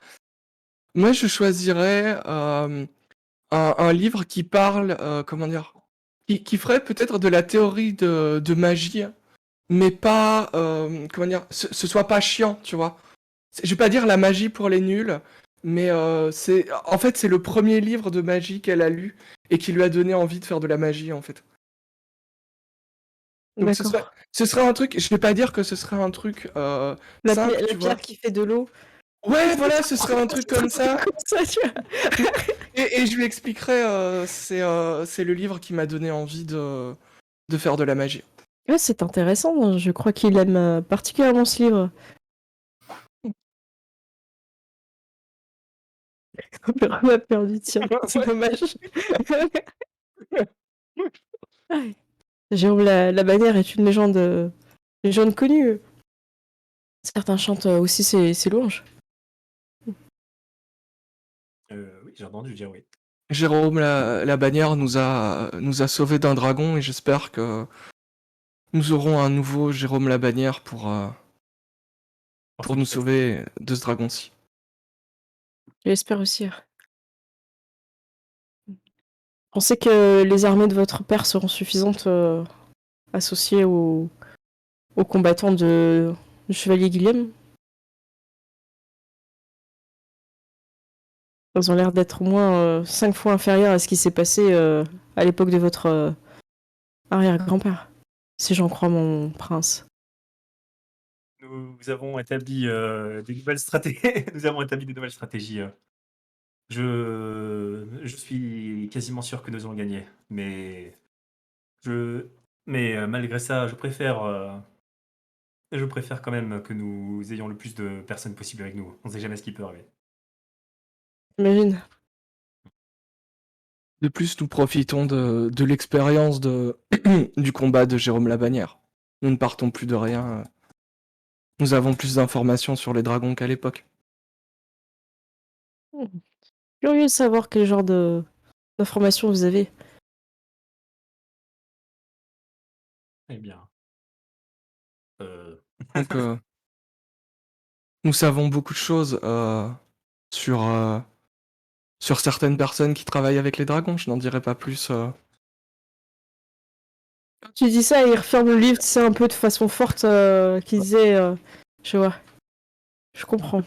Speaker 1: Moi, je choisirais un livre qui parle, comment dire, qui ferait peut-être de la théorie de magie, mais pas, comment dire, ce soit pas chiant, tu vois. Je vais pas dire la magie pour les nuls, mais en fait, c'est le premier livre de magie qu'elle a lu et qui lui a donné envie de faire de la magie, en fait. Donc
Speaker 2: D'accord.
Speaker 1: ce serait un truc, je vais pas dire que ce serait un truc simple,
Speaker 2: La
Speaker 1: tu vois.
Speaker 2: pierre qui fait de l'eau.
Speaker 1: Ouais, voilà, ce serait un truc comme ça.
Speaker 2: Comme ça, tu vois.
Speaker 1: Et je lui expliquerai, c'est le livre qui m'a donné envie de faire de la magie.
Speaker 2: Ouais, c'est intéressant. Je crois qu'il aime particulièrement ce livre. On a perdu, tiens. C'est dommage. Ouais. Jérôme la bannière est une légende connue. Certains chantent aussi ses louanges.
Speaker 4: Oui, j'ai entendu dire oui.
Speaker 1: Jérôme la bannière nous a sauvés d'un dragon et j'espère que nous aurons un nouveau Jérôme la bannière pour nous sauver de ce dragon-ci.
Speaker 2: J'espère aussi. Pensez que les armées de votre père seront suffisantes associées aux combattants du chevalier Guillaume? Ils ont l'air d'être au moins 5 fois inférieurs à ce qui s'est passé à l'époque de votre arrière-grand-père, si j'en crois mon prince.
Speaker 4: Nous avons établi des nouvelles stratégies. Nous avons établi des nouvelles stratégies. Je suis quasiment sûr que nous allons gagner, mais malgré ça, je préfère quand même que nous ayons le plus de personnes possible avec nous. On ne sait jamais ce qui peut arriver.
Speaker 2: J'imagine.
Speaker 1: De plus, nous profitons de l'expérience du combat de Jérôme la bannière. Nous ne partons plus de rien. Nous avons plus d'informations sur les dragons qu'à l'époque.
Speaker 2: Curieux de savoir quel genre d'informations vous avez.
Speaker 4: Eh bien.
Speaker 1: Donc, nous savons beaucoup de choses sur certaines personnes qui travaillent avec les dragons. Je n'en dirai pas plus.
Speaker 2: Quand tu dis ça, il referme le livre, c'est un peu de façon forte, qu'il disait, je vois. Je comprends.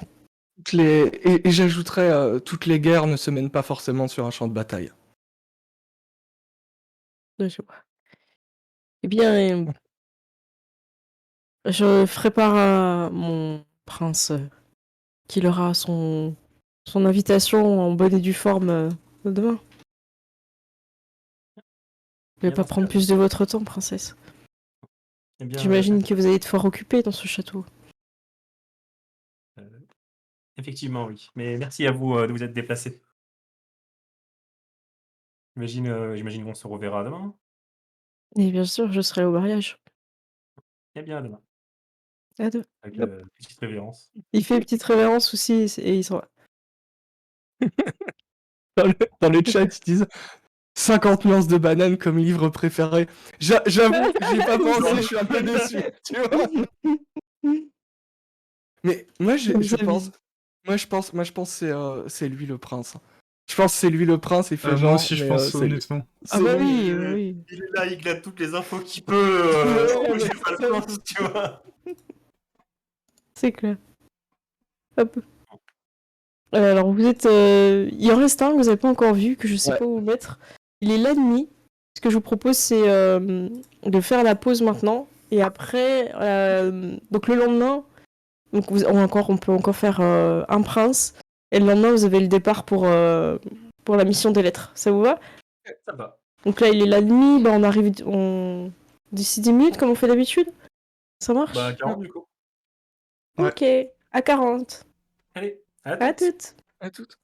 Speaker 1: Et j'ajouterais, toutes les guerres ne se mènent pas forcément sur un champ de bataille.
Speaker 2: Je vois. Eh bien, je ferai part à mon prince qu'il aura son invitation en bonne et due forme demain. Je vais
Speaker 4: Bien,
Speaker 2: pas
Speaker 4: merci
Speaker 2: prendre
Speaker 4: à
Speaker 2: plus de votre temps, princesse.
Speaker 4: Eh bien,
Speaker 2: J'imagine que vous allez être fort occupé dans ce château.
Speaker 4: effectivement, oui. Mais merci à vous de vous être déplacés. J'imagine qu'on se reverra demain.
Speaker 2: Et bien sûr, je serai au mariage.
Speaker 4: Eh bien, à demain.
Speaker 2: À deux.
Speaker 4: Avec
Speaker 2: Hop.
Speaker 4: petite révérence.
Speaker 2: Il fait une petite révérence aussi et il s'en va.
Speaker 1: Dans le chat, ils disent 50 nuances de banane comme livre préféré. J'avoue, j'y ai pas pensé, je suis un peu déçu. Tu vois. Mais moi, je pense. Moi, je pense que c'est lui le prince. Je pense que c'est lui le prince, il fait genre.
Speaker 3: Moi aussi, je
Speaker 1: mais,
Speaker 3: pense,
Speaker 1: c'est lui.
Speaker 3: honnêtement.
Speaker 2: Ah bah
Speaker 1: lui.
Speaker 2: oui, bah oui.
Speaker 4: Il est là, il glatte toutes les infos qu'il peut.
Speaker 1: Ouais,
Speaker 4: J'ai
Speaker 1: mais
Speaker 4: pas le temps, tu vois.
Speaker 2: C'est clair. Hop. Alors vous êtes... Il en reste un que vous n'avez pas encore vu, que je sais
Speaker 1: Ouais.
Speaker 2: pas où mettre. Il est l'ennemi. Ce que je vous propose, c'est de faire la pause maintenant. Et après, donc le lendemain, donc on peut encore faire un prince. Et le lendemain, vous avez le départ pour la mission des lettres. Ça vous va?
Speaker 4: Ça va.
Speaker 2: Donc là, il est l'ennemi. Bah, on arrive d'ici 10 minutes, comme on fait d'habitude. Ça marche?
Speaker 4: Bah, 40 du coup.
Speaker 2: Ok, à 40.
Speaker 4: Allez, à
Speaker 2: À
Speaker 4: toutes.
Speaker 2: toutes.
Speaker 1: À toutes.